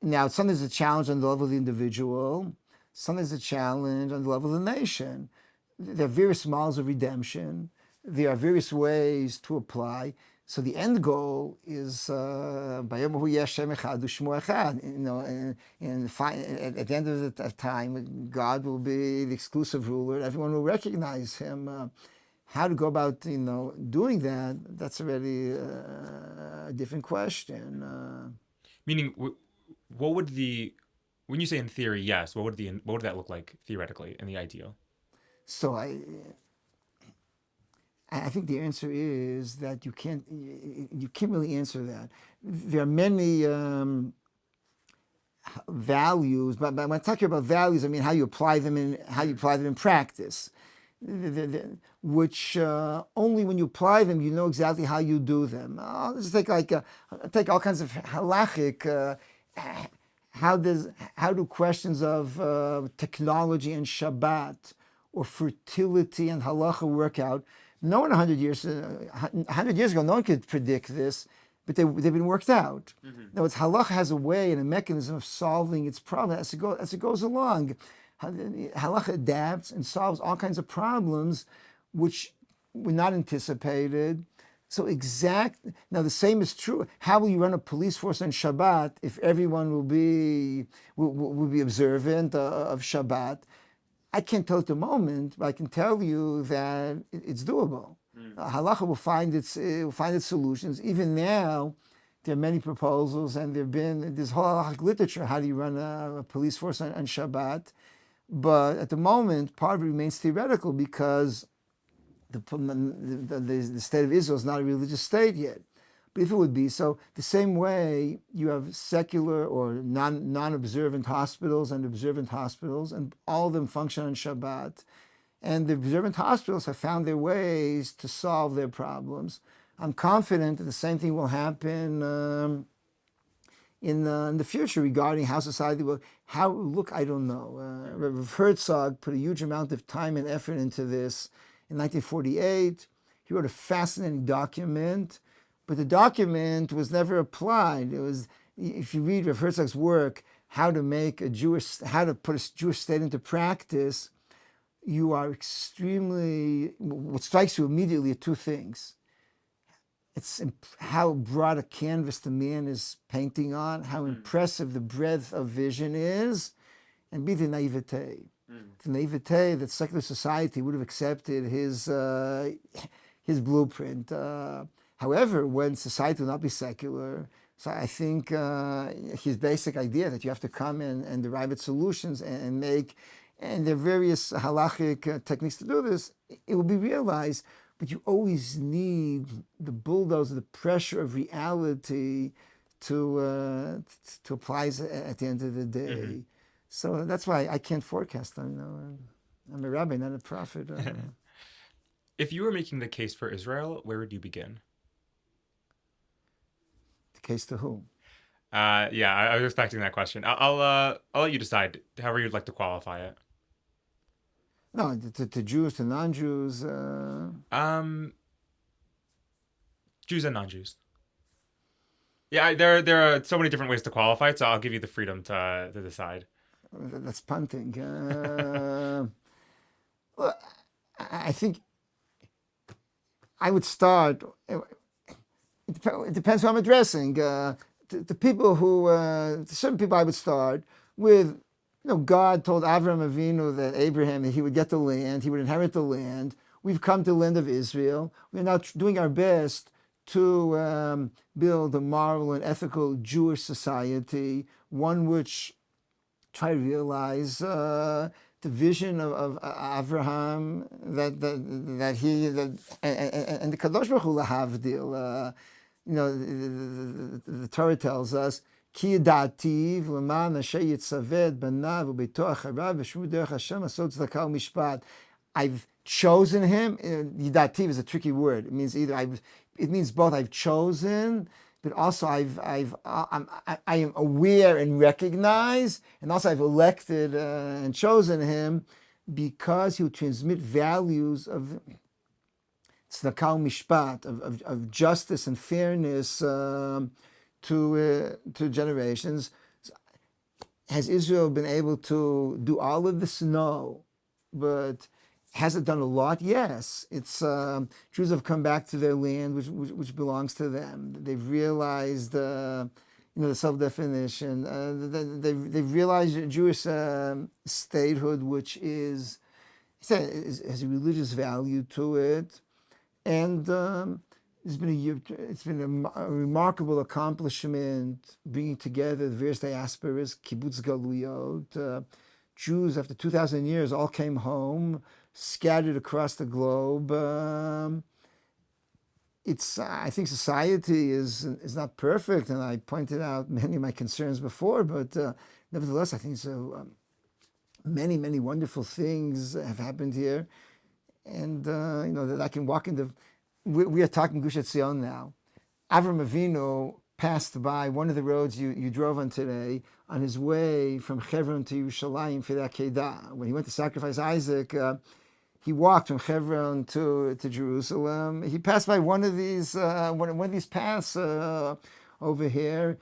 Speaker 1: Now, sometimes it's a challenge on the level of the individual. Sometimes it's a challenge on the level of the nation. There are various models of redemption. There are various ways to apply. So the end goal is at the end of the time, God will be the exclusive ruler. Everyone will recognize Him. How to go about doing that? That's already a different question.
Speaker 2: Meaning, what would when you say in theory, yes, what would that look like theoretically in the ideal?
Speaker 1: So I think the answer is that you can't really answer that. There are many values, but when I talk about values, I mean how you apply them in practice. Which only when you apply them, you know exactly how you do them. Let's take take all kinds of halachic. How do questions of technology and Shabbat or fertility and halacha work out? No one 100 years ago, no one could predict this, but they've been worked out. Now, halacha has a way and a mechanism of solving its problem as it goes along. Halacha adapts and solves all kinds of problems which were not anticipated. So now the same is true. How will you run a police force on Shabbat if everyone will be observant of Shabbat? I can't tell at the moment, but I can tell you that it's doable. Halacha will find its solutions. Even now, there are many proposals, and there's whole halachic literature. How do you run a police force on Shabbat? But at the moment, part of it remains theoretical because the state of Israel is not a religious state yet. But if it would be, so the same way you have secular or non-observant hospitals and observant hospitals, and all of them function on Shabbat. And the observant hospitals have found their ways to solve their problems. I'm confident that the same thing will happen in the future regarding how society will. I don't know. Rav Herzog put a huge amount of time and effort into this in 1948. He wrote a fascinating document. But the document was never applied. It was, if you read Rav Herzog's work, how to put a Jewish state into practice, you are what strikes you immediately are two things. It's how broad a canvas the man is painting on, how impressive the breadth of vision is, and the naivete. The naivete that secular society would have accepted his blueprint. However, when society will not be secular, so I think his basic idea that you have to come and derive its solutions and there are various halachic techniques to do this, it will be realized. but you always need the bulldozer, the pressure of reality to apply at the end of the day.
Speaker 2: Mm-hmm.
Speaker 1: So that's why I can't forecast. I'm a rabbi, not a prophet.
Speaker 2: If you were making the case for Israel, where would you begin?
Speaker 1: The case to whom?
Speaker 2: Yeah, I was expecting that question. I'll let you decide however you'd like to qualify it.
Speaker 1: No, to Jews, to non-Jews.
Speaker 2: Jews and non-Jews. Yeah, there are so many different ways to qualify it, so I'll give you the freedom to decide.
Speaker 1: That's punting. Well, I think I would start. It depends who I'm addressing. The people who, certain people, I would start with. God told Avram Avinu that Abraham that he would get the land, he would inherit the land. We've come to the land of Israel. We're now doing our best to build a moral and ethical Jewish society, one which try to realize the vision of Abraham and the Kadosh Baruch Hu lahavdil. The Torah tells us, Ki yadativ l'man asher yitzaved banav u'beito acharav v'shmu derech Hashem asot tzedakah u'mishpat. I've chosen him. Yadativ is a tricky word. It means it means both. I've chosen, but also I am aware and recognize, and also I've elected and chosen him because he will transmit values of tzedakah u'mishpat, of justice and fairness to generations. Has Israel been able to do all of this? No. But has it done a lot? Yes. It's Jews have come back to their land, which belongs to them. They've realized the self-definition. They've realized Jewish statehood, which has a religious value to it, and it's been a remarkable accomplishment bringing together the various diasporas, kibbutz galuyot. Jews, after 2,000 years, all came home, scattered across the globe. I think society is not perfect, and I pointed out many of my concerns before, but nevertheless, I think many, many wonderful things have happened here, and that I can walk into. We are talking Gush Etzion now. Avram Avinu passed by one of the roads you drove on today on his way from Hebron to Yerushalayim for the Akedah. When he went to sacrifice Isaac, he walked from Hebron to Jerusalem. He passed by one of these paths over here.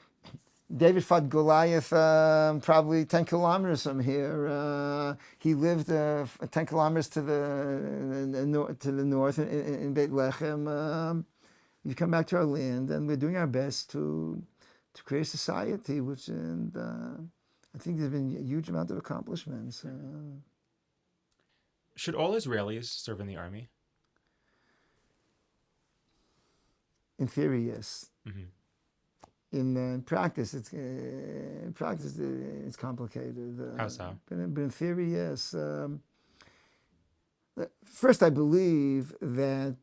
Speaker 1: David fought Goliath probably 10 kilometers from here. He lived 10 kilometers to the north in Beit Lechem. We come back to our land, and we're doing our best to create a society, I think there's been a huge amount of accomplishments.
Speaker 2: Should all Israelis serve in the army?
Speaker 1: In theory, yes.
Speaker 2: Mm-hmm.
Speaker 1: In practice, it's complicated.
Speaker 2: How so?
Speaker 1: But in theory, yes. First, I believe that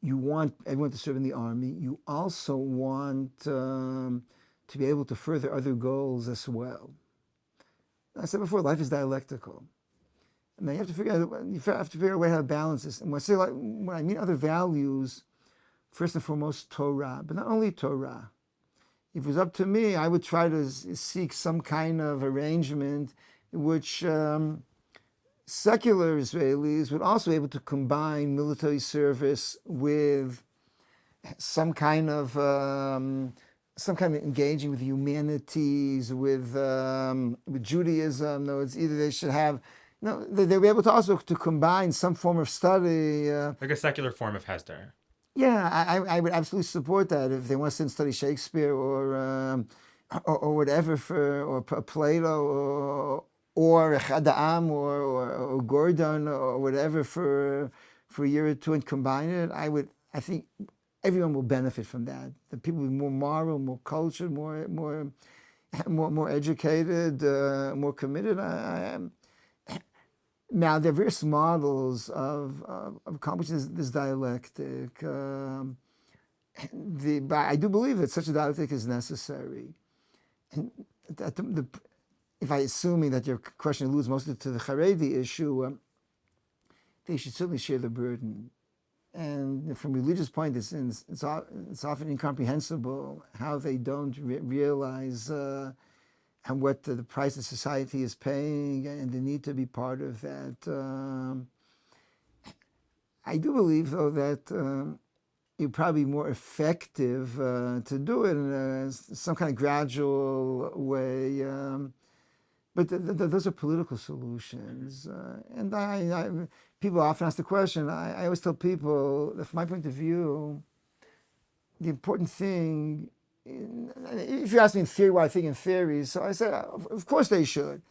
Speaker 1: you want everyone to serve in the army. You also want to be able to further other goals as well. I said before, life is dialectical. And then you have to figure out a way how to balance this. And when I mean other values, first and foremost, Torah, but not only Torah. If it was up to me, I would try to seek some kind of arrangement in which secular Israelis would also be able to combine military service with some kind of engaging with the humanities, with Judaism. No, it's either they should have. They'll be able to also to combine some form of study,
Speaker 2: like a secular form of Hesder.
Speaker 1: Yeah, I would absolutely support that if they want to sit and study Shakespeare or whatever or Plato or Chadam or Gordon or whatever for a year or two and combine it. I think everyone will benefit from that. The people will be more moral, more cultured, more educated, more committed. Now, there are various models of accomplishing this dialectic. But I do believe that such a dialectic is necessary. And if I assuming that your question alludes mostly to the Haredi issue, they should certainly share the burden. And from a religious point, it's often incomprehensible how they don't realize and what the price that society is paying and the need to be part of that. I do believe, though, that it'd probably be more effective to do it in some kind of gradual way. But those are political solutions. And people often ask the question, I always tell people that from my point of view, the important thing, if you ask me in theory what I think in theory, so I said, of course they should.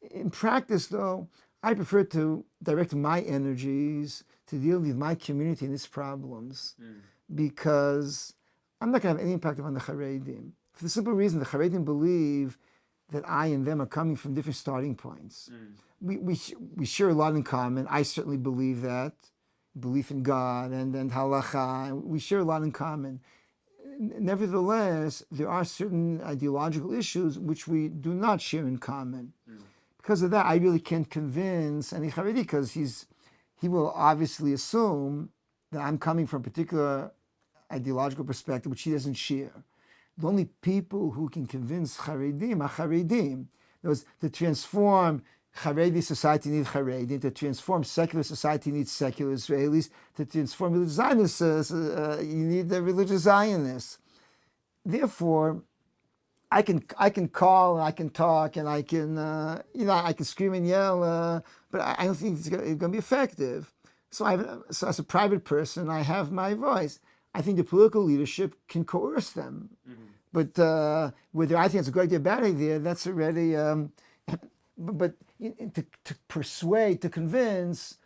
Speaker 1: In practice, though, I prefer to direct my energies to deal with my community and its problems, because I'm not going to have any impact on the Haredim. For the simple reason, the Haredim believe that I and them are coming from different starting points. We share a lot in common. I certainly believe that. Belief in God and halacha. We share a lot in common. Nevertheless, there are certain ideological issues which we do not share in common. Because of that, I really can't convince any Haredi, because he will obviously assume that I'm coming from a particular ideological perspective which he doesn't share. The only people who can convince Haredim are Haredim. To transform Haredi society needs Haredim. To transform secular society needs secular Israelis. To transform religious Zionists, you need the religious Zionists. Therefore, I can call and I can talk and I can I can scream and yell, but I don't think it's going to be effective. So as a private person, I have my voice. I think the political leadership can coerce them. But whether I think it's a good idea or a bad idea, that's already. But to persuade, to convince,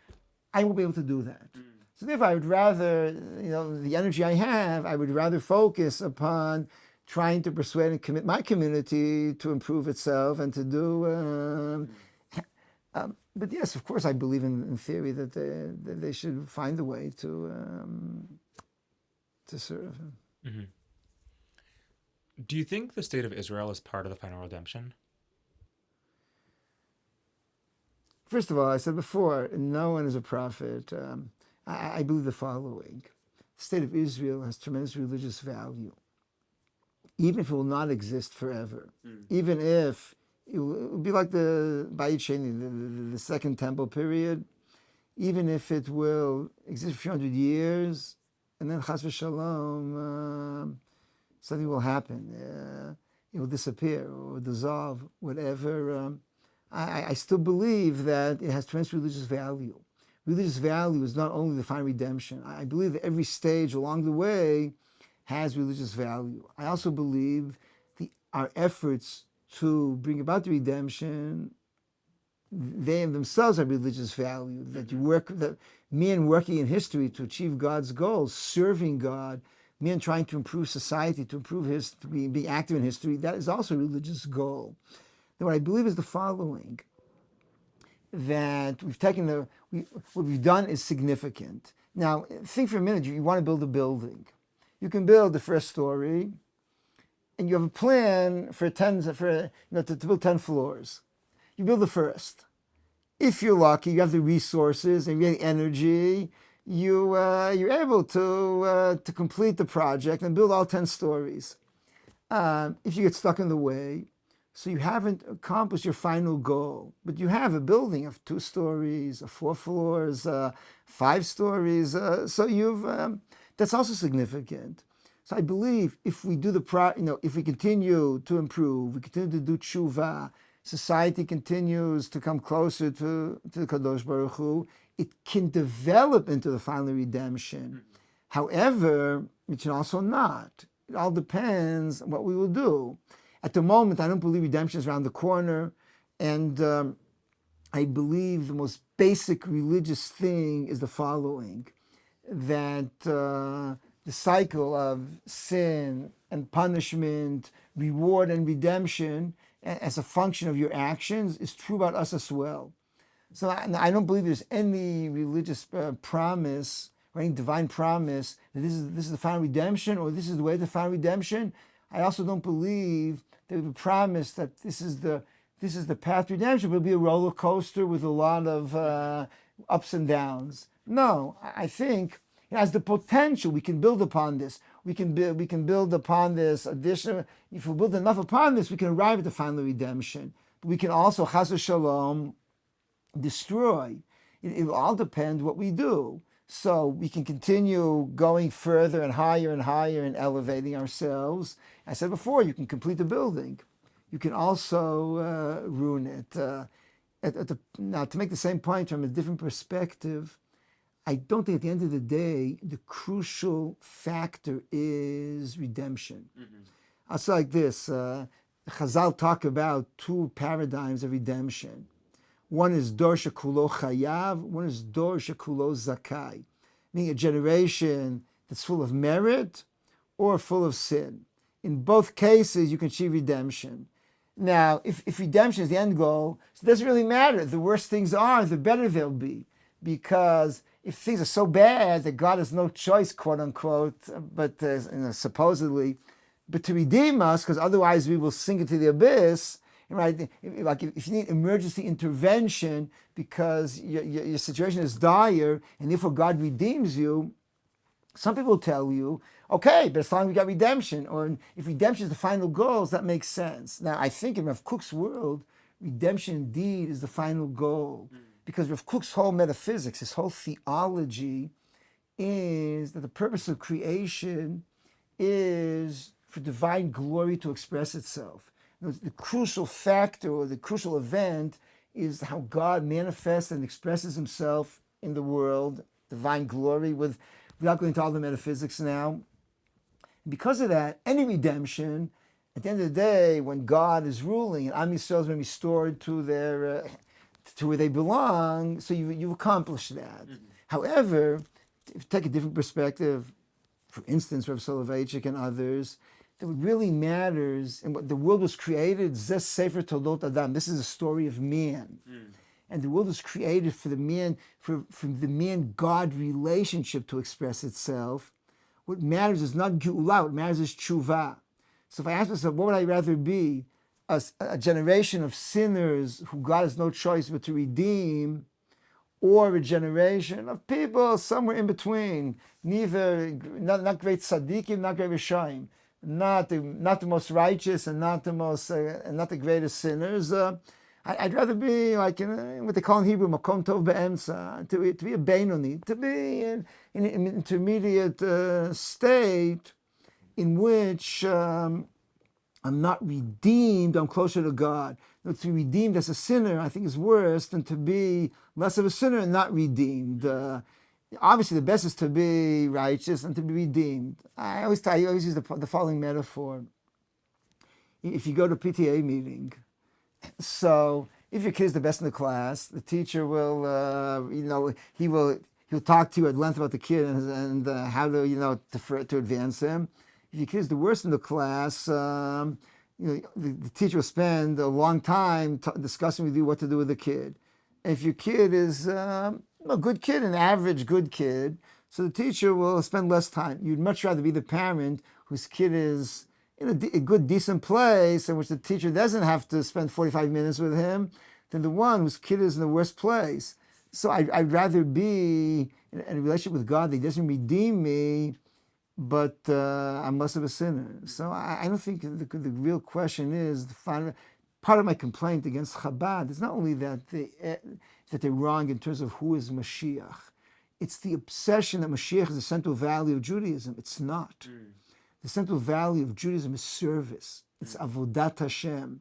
Speaker 1: I won't be able to do that. So therefore, I would rather, the energy I have, I would rather focus upon trying to persuade and commit my community to improve itself and to do. But yes, of course, I believe in theory that they should find a way to serve.
Speaker 2: Do you think the state of Israel is part of the final redemption?
Speaker 1: First of all, I said before, no one is a prophet. I believe the following. The state of Israel has tremendous religious value, even if it will not exist forever. Even if it will be like the Bayit Sheni, the Second Temple period, even if it will exist for a few hundred years, and then Chas v'Shalom, something will happen. It will disappear or dissolve, whatever. I still believe that it has tremendous religious value. Religious value is not only the final redemption. I believe that every stage along the way has religious value. I also believe our efforts to bring about the redemption, they themselves have religious value. That men working in history to achieve God's goals, serving God, men trying to improve society, to improve history, being active in history, that is also a religious goal. Now, what I believe is the following: that what we've done is significant. Now, think for a minute. You want to build a building. You can build the first story, and you have a plan to build 10 floors. You build the first. If you're lucky, you have the resources and you have the energy. You're able to complete the project and build all 10 stories. If you get stuck in the way, so you haven't accomplished your final goal, but you have a building of 2 stories, 4 floors, 5 stories. So that's also significant. So I believe if we do if we continue to improve, we continue to do tshuva, society continues to come closer to the Kadosh Baruch Hu, it can develop into the final redemption. However, it can also not. It all depends on what we will do. At the moment, I don't believe redemption is around the corner, and I believe the most basic religious thing is the following: that the cycle of sin and punishment, reward and redemption, as a function of your actions, is true about us as well. So I don't believe there's any religious promise or any divine promise that this is the final redemption or this is the way to final redemption. I also don't believe that we promise that this is the path to redemption. But it'll be a roller coaster with a lot of ups and downs. No, I think it has the potential. We can build upon this. We can build upon this additional. If we build enough upon this, we can arrive at the final redemption. But we can also chas v'shalom destroy. It will all depend what we do. So we can continue going further and higher and elevating ourselves. I said before, you can complete the building. You can also ruin it. Now, to make the same point from a different perspective, I don't think at the end of the day, the crucial factor is redemption. I'll say like this. Chazal talk about two paradigms of redemption. One is Dor Shekulo Chayav, one is Dor Shekulo Zakai, meaning a generation that's full of merit or full of sin. In both cases, you can achieve redemption. Now, if redemption is the end goal, it doesn't really matter. The worse things are, the better they'll be. Because if things are so bad that God has no choice, quote unquote, but supposedly, but to redeem us, because otherwise we will sink into the abyss. Right, like if you need emergency intervention because your situation is dire and therefore God redeems you, some people tell you, okay, but as long as we got redemption, or if redemption is the final goals, that makes sense. Now, I think in Rav Kook's world, redemption indeed is the final goal, because Rav Kook's whole metaphysics, his whole theology, is that the purpose of creation is for divine glory to express itself. The crucial factor or the crucial event is how God manifests and expresses himself in the world, divine glory, without going into all the metaphysics now. Because of that, any redemption, at the end of the day, when God is ruling and Am Yisrael has been restored to where they belong, so you accomplish that. However, if you take a different perspective, for instance, Rav Soloveitchik and others, that what really matters and what the world was created, Zes Sefer Toldot Adam. This is a story of man. And the world was created for the man, for the man-God relationship to express itself. What matters is not Geulah, what matters is Tshuva. So if I ask myself, what would I rather be? A generation of sinners who God has no choice but to redeem, or a generation of people somewhere in between, neither not great tzaddikim, not great rishaim, not the most righteous and not the greatest sinners. I'd rather be like in what they call in Hebrew makom tov be'emtza, to be a beinoni, to be in an intermediate state in which I'm not redeemed, I'm closer to God. To be redeemed as a sinner, I think, is worse than to be less of a sinner and not redeemed. Obviously, the best is to be righteous and to be redeemed. I always use the following metaphor. If you go to a PTA meeting, so if your kid is the best in the class, the teacher will, he'll talk to you at length about the kid and how to, to advance him. If your kid is the worst in the class, the teacher will spend a long time discussing with you what to do with the kid. And if your kid is a good kid, an average good kid, so the teacher will spend less time. You'd much rather be the parent whose kid is in a good, decent place in which the teacher doesn't have to spend 45 minutes with him than the one whose kid is in the worst place. So I'd rather be in a relationship with God that doesn't redeem me, but I'm less of a sinner. So I don't think the real question is, part of my complaint against Chabad is not only that they're wrong in terms of who is Mashiach. It's the obsession that Mashiach is the central value of Judaism. It's not. The central value of Judaism is service. It's avodat Hashem.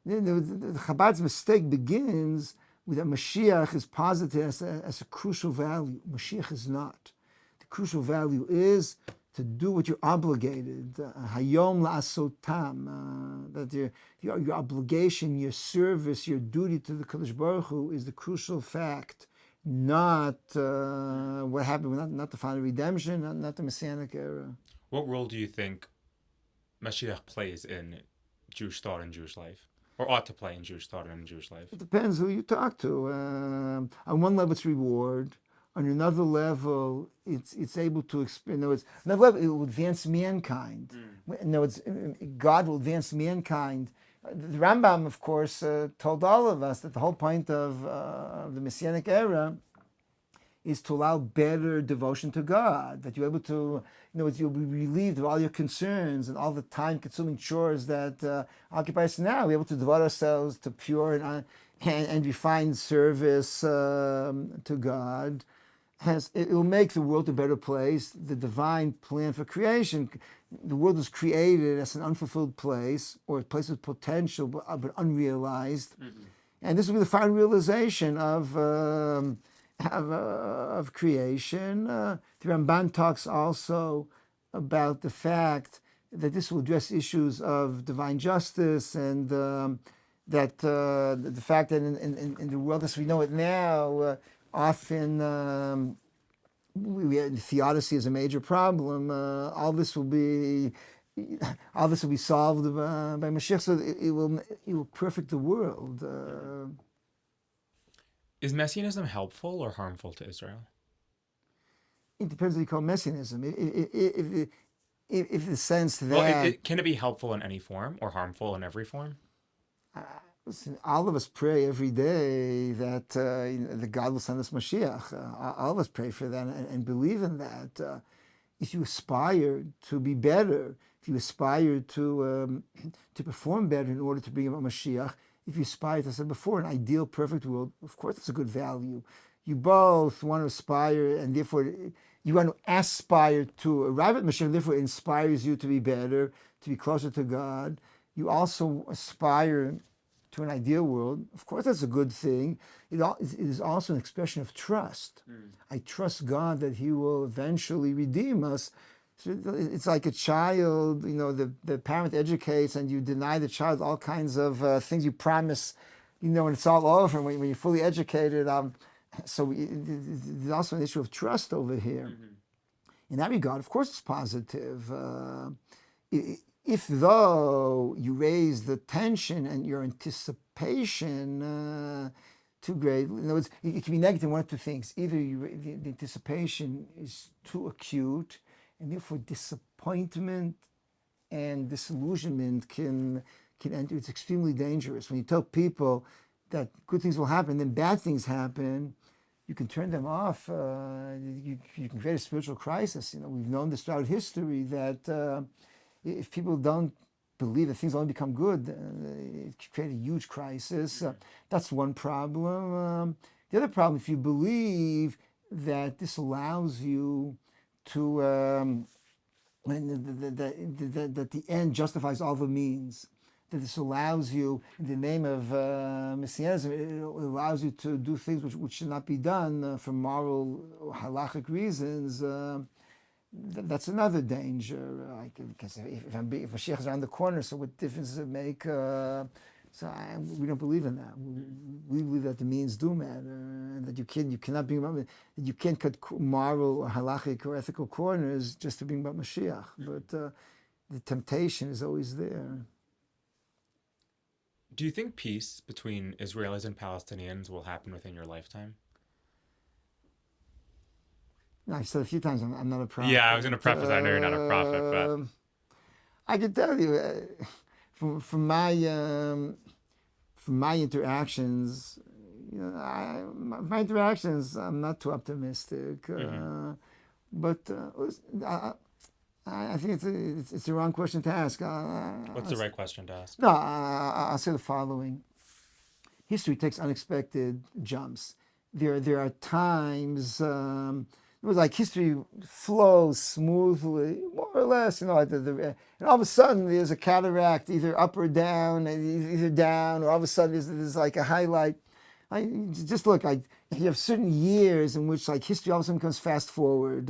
Speaker 1: The Chabad's mistake begins with that Mashiach is posited as a crucial value. Mashiach is not. The crucial value is to do what you're obligated. Hayom la'asotam. That your obligation, your service, your duty to the Kadosh Baruch Hu is the crucial fact, not what happened, not the final redemption, not the Messianic era.
Speaker 2: What role do you think Mashiach plays in Jewish thought and Jewish life? or ought to play in Jewish thought and in Jewish life?
Speaker 1: It depends who you talk to. On one level, it's reward. On another level, it's able to expand. In other words, another level, it will advance mankind. In other words, God will advance mankind. The Rambam, of course, told all of us that the whole point of the Messianic era is to allow better devotion to God, that you're able to, you'll be relieved of all your concerns and all the time-consuming chores that occupy us now. We're able to devote ourselves to pure and refined service to God. It will make the world a better place. The divine plan for creation, the world was created as an unfulfilled place, or a place with potential but unrealized. And this will be the final realization of creation. The Ramban talks also about the fact that this will address issues of divine justice and that the fact that in the world as we know it now, often theodicy is a major problem. All this will be solved by Mashiach, so it will perfect the world.
Speaker 2: Is Messianism helpful or harmful to Israel?
Speaker 1: It depends what you call Messianism. If the sense that
Speaker 2: can it be helpful in any form or harmful in every form?
Speaker 1: Listen, all of us pray every day that that God will send us Mashiach. All of us pray for that and believe in that. If you aspire to be better, if you aspire to perform better in order to bring about Mashiach, if you aspire, as I said before, an ideal, perfect world, of course it's a good value. You both want to aspire, and therefore you want to aspire to arrive at Mashiach, and therefore it inspires you to be better, to be closer to God. You also aspire to an ideal world. Of course that's a good thing. It is also an expression of trust. I trust God that He will eventually redeem us. So it's like a child, the parent educates and you deny the child all kinds of things you promise, when it's all over, when you're fully educated. So there's also an issue of trust over here. In that regard, of course, it's positive. If though you raise the tension and your anticipation too great, in other words, it can be negative in one of two things. Either the anticipation is too acute, and therefore disappointment and disillusionment can enter. It's extremely dangerous. When you tell people that good things will happen, then bad things happen, you can turn them off. You can create a spiritual crisis. We've known this throughout history that if people don't believe that things only become good, it can create a huge crisis. That's one problem. The other problem, if you believe that this allows you to that the end justifies all the means, that this allows you, in the name of Messianism, it allows you to do things which should not be done for moral or halachic reasons. That's another danger. Because if Mashiach is around the corner, so what difference does it make? We don't believe in that. We believe that the means do matter, and that you can't cut moral or halachic or ethical corners just to bring about Mashiach. But the temptation is always there.
Speaker 2: Do you think peace between Israelis and Palestinians will happen within your lifetime?
Speaker 1: I've said a few times I'm not a prophet.
Speaker 2: Yeah, I was going to preface that. I know you're not a prophet, but
Speaker 1: I can tell you from my interactions, my interactions, I'm not too optimistic. But I think it's the wrong question to ask.
Speaker 2: What's the right question to ask?
Speaker 1: No, I'll say the following: history takes unexpected jumps. There are times. It was like history flows smoothly, more or less, and all of a sudden there's a cataract, either up or down, either down, or all of a sudden there's like a highlight. Just look, you have certain years in which history all of a sudden comes fast forward.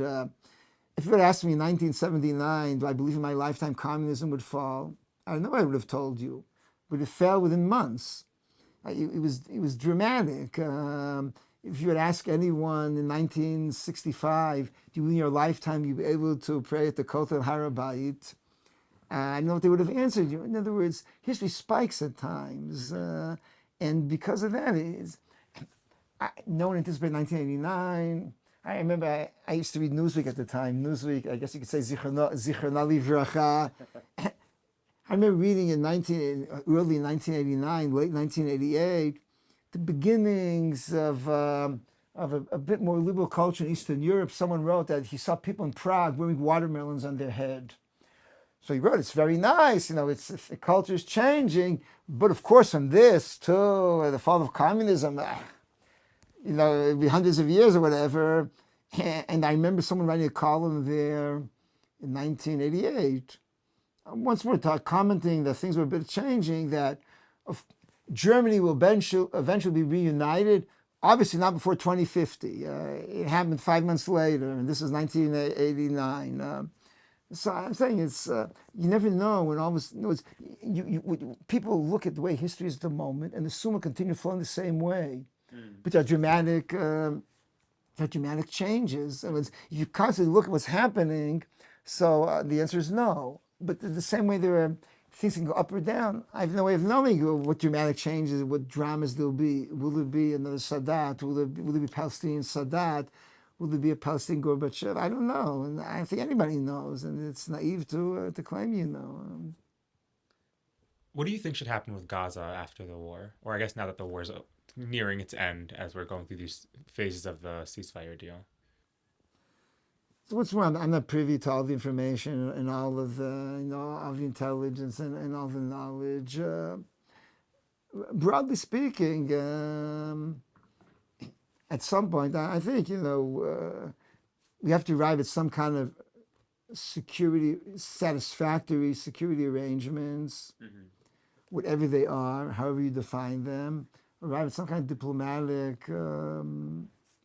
Speaker 1: If you had asked me in 1979, do I believe in my lifetime communism would fall? I don't know what I would have told you, but it fell within months. It was dramatic. If you had asked anyone in 1965, do you in your lifetime you'd be able to pray at the Kotel Har Bayit? I don't know what they would have answered you. In other words, history spikes at times. And because of that, no one anticipated 1989. I remember I used to read Newsweek at the time. Newsweek, I guess you could say Zichrona Livracha. I remember reading in early 1989, late 1988, the beginnings of a bit more liberal culture in Eastern Europe. Someone wrote that he saw people in Prague wearing watermelons on their head. So he wrote, it's very nice, the culture is changing, but of course from this to the fall of communism, it'd be hundreds of years or whatever. And I remember someone writing a column there in 1988, once more commenting that things were a bit changing, that Germany will eventually be reunited, obviously not before 2050. It happened 5 months later, and this is 1989. So I'm saying it's you never know when all this. People look at the way history is at the moment and assume it continue flowing the same way, but there are dramatic changes. And if you constantly look at what's happening, so the answer is no. But the same way there are things can go up or down. I have no way of knowing what dramatic changes, what dramas there'll be. Will there be another Sadat? Will there be Palestinian Sadat? Will there be a Palestinian Gorbachev? I don't know, and I don't think anybody knows, and it's naive to claim you know.
Speaker 2: What do you think should happen with Gaza after the war? Or I guess now that the war is nearing its end, as we're going through these phases of the ceasefire deal?
Speaker 1: So what's wrong? I'm not privy to all the information and all of the, all the intelligence and all the knowledge. Broadly speaking, at some point, I think, we have to arrive at some kind of satisfactory security arrangements, whatever they are, however you define them, arrive at some kind of diplomatic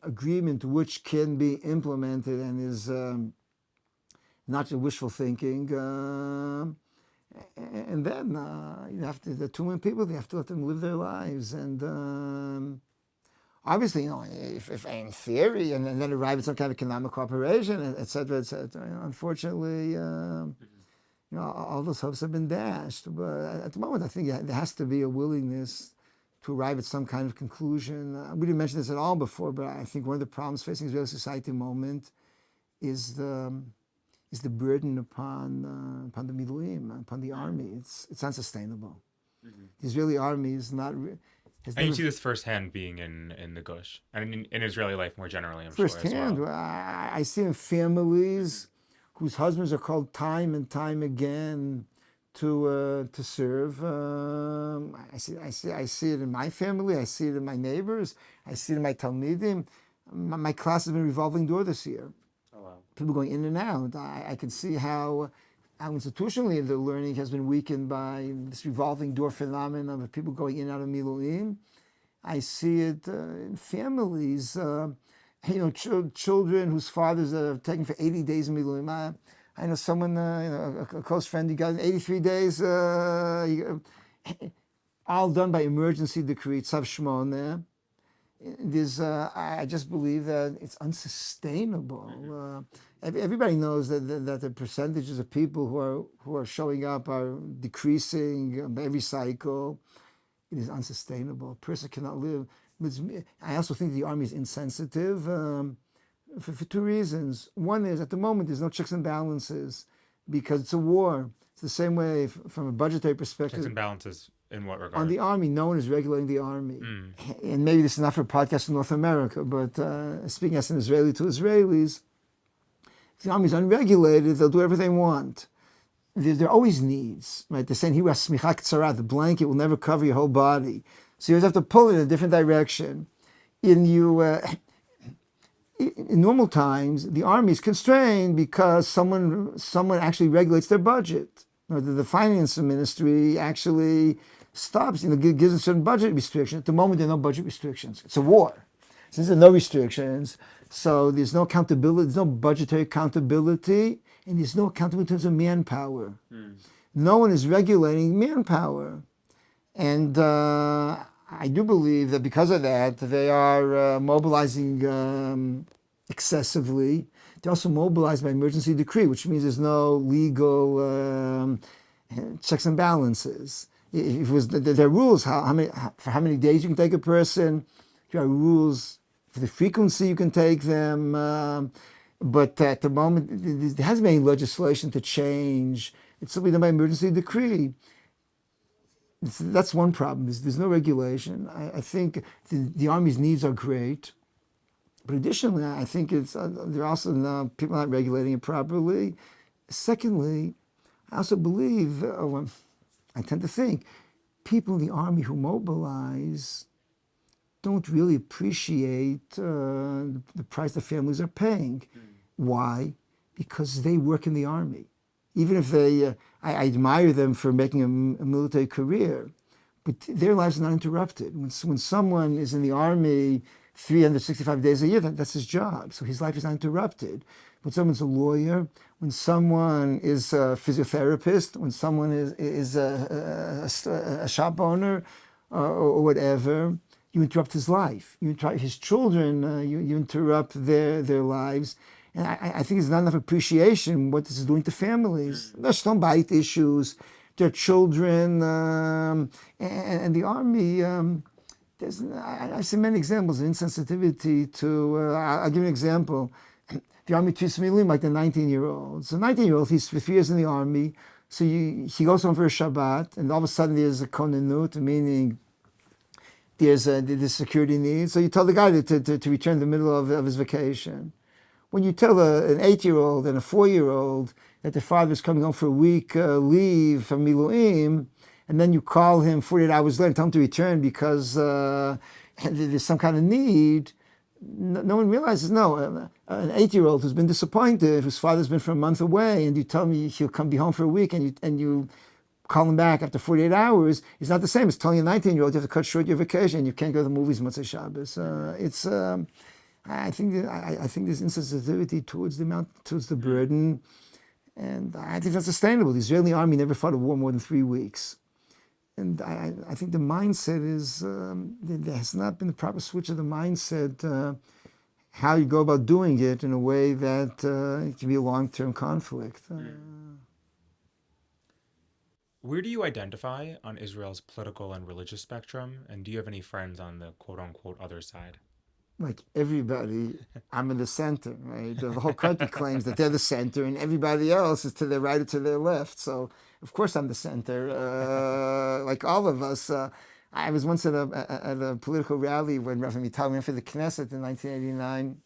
Speaker 1: agreement which can be implemented and is not just wishful thinking. And then you have to, the 2 million people, you have to let them live their lives. And obviously, if in theory, and then arrive at some kind of economic cooperation, et cetera, unfortunately, all those hopes have been dashed. But at the moment, I think there has to be a willingness to arrive at some kind of conclusion. We didn't mention this at all before, but I think one of the problems facing Israeli society at the moment is the burden upon the miluim, upon the army. It's unsustainable. The Israeli army is not.
Speaker 2: And you see this firsthand being in the Gush and in Israeli life more generally, I'm sure, as
Speaker 1: firsthand.
Speaker 2: well.
Speaker 1: I see in families whose husbands are called time and time again to serve. I see it in my family. I see it in my neighbors. I see it in my talmidim. My class has been a revolving door this year.
Speaker 2: Oh, wow.
Speaker 1: People going in and out. I can see how institutionally the learning has been weakened by this revolving door phenomenon of people going in and out of miluim. I see it in families. Children whose fathers are taken for 80 days in miluim. I know someone, a close friend, he got 83 days, all done by emergency decree, Tzav Shmona. I just believe that it's unsustainable. Everybody knows that the percentages of people who are showing up are decreasing every cycle. It is unsustainable. A person cannot live. I also think the army is insensitive for 2 reasons. One is, at the moment, there's no checks and balances because it's a war. It's the same way from a budgetary perspective.
Speaker 2: Checks and balances in what regard?
Speaker 1: On the army, no one is regulating the army. And maybe this is not for a podcast in North America, but speaking as an Israeli to Israelis, if the army is unregulated, they'll do whatever they want. There are always needs, right? They're saying, the blanket will never cover your whole body. So you always have to pull it in a different direction. In normal times, the army is constrained because someone actually regulates their budget. The finance ministry actually stops, gives a certain budget restriction. At the moment, there are no budget restrictions. It's a war. Since there are no restrictions, so there's no accountability, there's no budgetary accountability, and there's no accountability in terms of manpower. No one is regulating manpower. And I do believe that because of that, they are mobilizing excessively. they're also mobilized by emergency decree, which means there's no legal checks and balances. If it was, there are rules for how many days you can take a person. There are rules for the frequency you can take them. But at the moment, there hasn't been any legislation to change. It's simply done by emergency decree. That's one problem. There's no regulation. I think the army's needs are great. But additionally, I think there are also people not regulating it properly. Secondly, I also believe, I tend to think, people in the army who mobilize don't really appreciate the price the families are paying. Why? Because they work in the army. Even if I admire them for making a military career, but their lives are not interrupted. When someone is in the army 365 days a year, that's his job. So his life is not interrupted. When someone's a lawyer, when someone is a physiotherapist, when someone is a shop owner or whatever, you interrupt his life. You interrupt his children. You interrupt their lives. And I think there's not enough appreciation what this is doing to families. There's some bite issues. Their children and the army. I've seen many examples of insensitivity to. I'll give you an example. The army treats me like the 19-year-old. So 19-year-old, he's for 3 years in the army. So he goes home for a Shabbat, and all of a sudden there's a konenut, meaning there's security needs. So you tell the guy to return in the middle of his vacation. When you tell an 8-year-old and a 4-year-old that their father's coming home for a week leave from Miluim, and then you call him 48 hours later and tell him to return because there's some kind of need, no one realizes, an 8-year-old who's been disappointed, whose father's been for a month away, and you tell me he'll be home for a week, and you call him back after 48 hours, it's not the same as telling a 19-year-old you have to cut short your vacation, you can't go to the movies Motzei Shabbos. I think there's insensitivity towards the burden, and I think that's sustainable. The Israeli army never fought a war more than 3 weeks. And I think the mindset is, there has not been the proper switch of the mindset, how you go about doing it in a way that it can be a long-term conflict.
Speaker 2: Where do you identify on Israel's political and religious spectrum? And do you have any friends on the quote-unquote other side?
Speaker 1: Like everybody, I'm in the center, right? The whole country claims that they're the center, and everybody else is to their right or to their left. So, of course, I'm the center, like all of us. I was once at a political rally when Rav Mital went for the Knesset in 1989,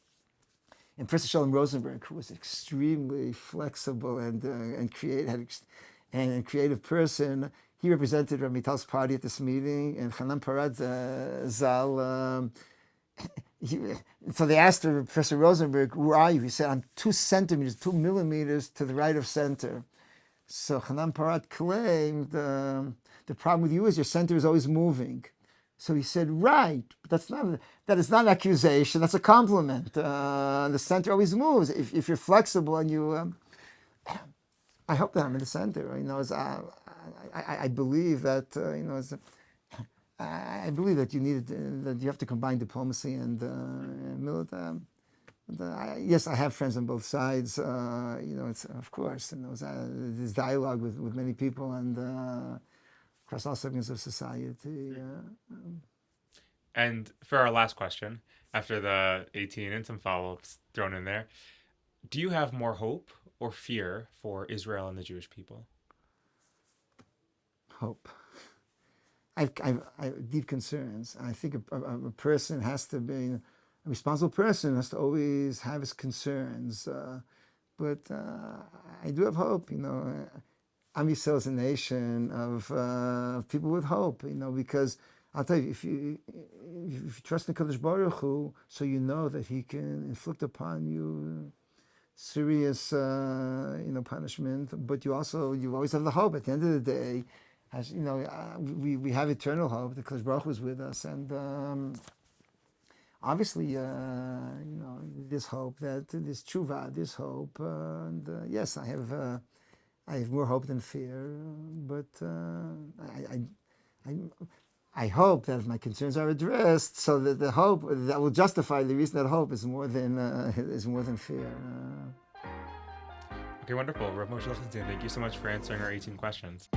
Speaker 1: and Professor Shalom Rosenberg, who was extremely flexible and creative person, he represented Rav Mital's party at this meeting, and Hanan Parad Zal. So they asked Professor Rosenberg, "Where are you?" He said, "I'm 2 centimeters, 2 millimeters to the right of center." So Hanan Parat claimed, the problem with you is your center is always moving. So he said, right, but that is not an accusation, that's a compliment. The center always moves. If you're flexible and you, I hope that I'm in the center. I believe that, I believe that that you have to combine diplomacy and military. Yes, I have friends on both sides. It's of course, there's dialogue with many people and across all segments of society.
Speaker 2: And for our last question, after the 18 and some follow-ups thrown in there, do you have more hope or fear for Israel and the Jewish people?
Speaker 1: Hope. I have deep concerns. I think a person has to be, a responsible person has to always have his concerns. But I do have hope, Am Yisrael is a nation of people with hope, because I'll tell you, if you trust in Kadosh Baruch Hu, so you know that He can inflict upon you serious, punishment, but you always have the hope. At the end of the day, as we have eternal hope that Kadosh Baruch Hu is with us, and obviously, this hope that this tshuva, this hope, and yes, I have more hope than fear, but I hope that my concerns are addressed, so that the hope that will justify the reason that hope is more than fear.
Speaker 2: Okay, wonderful. Rav Mosheh Lichtenstein, thank you so much for answering our 18 questions.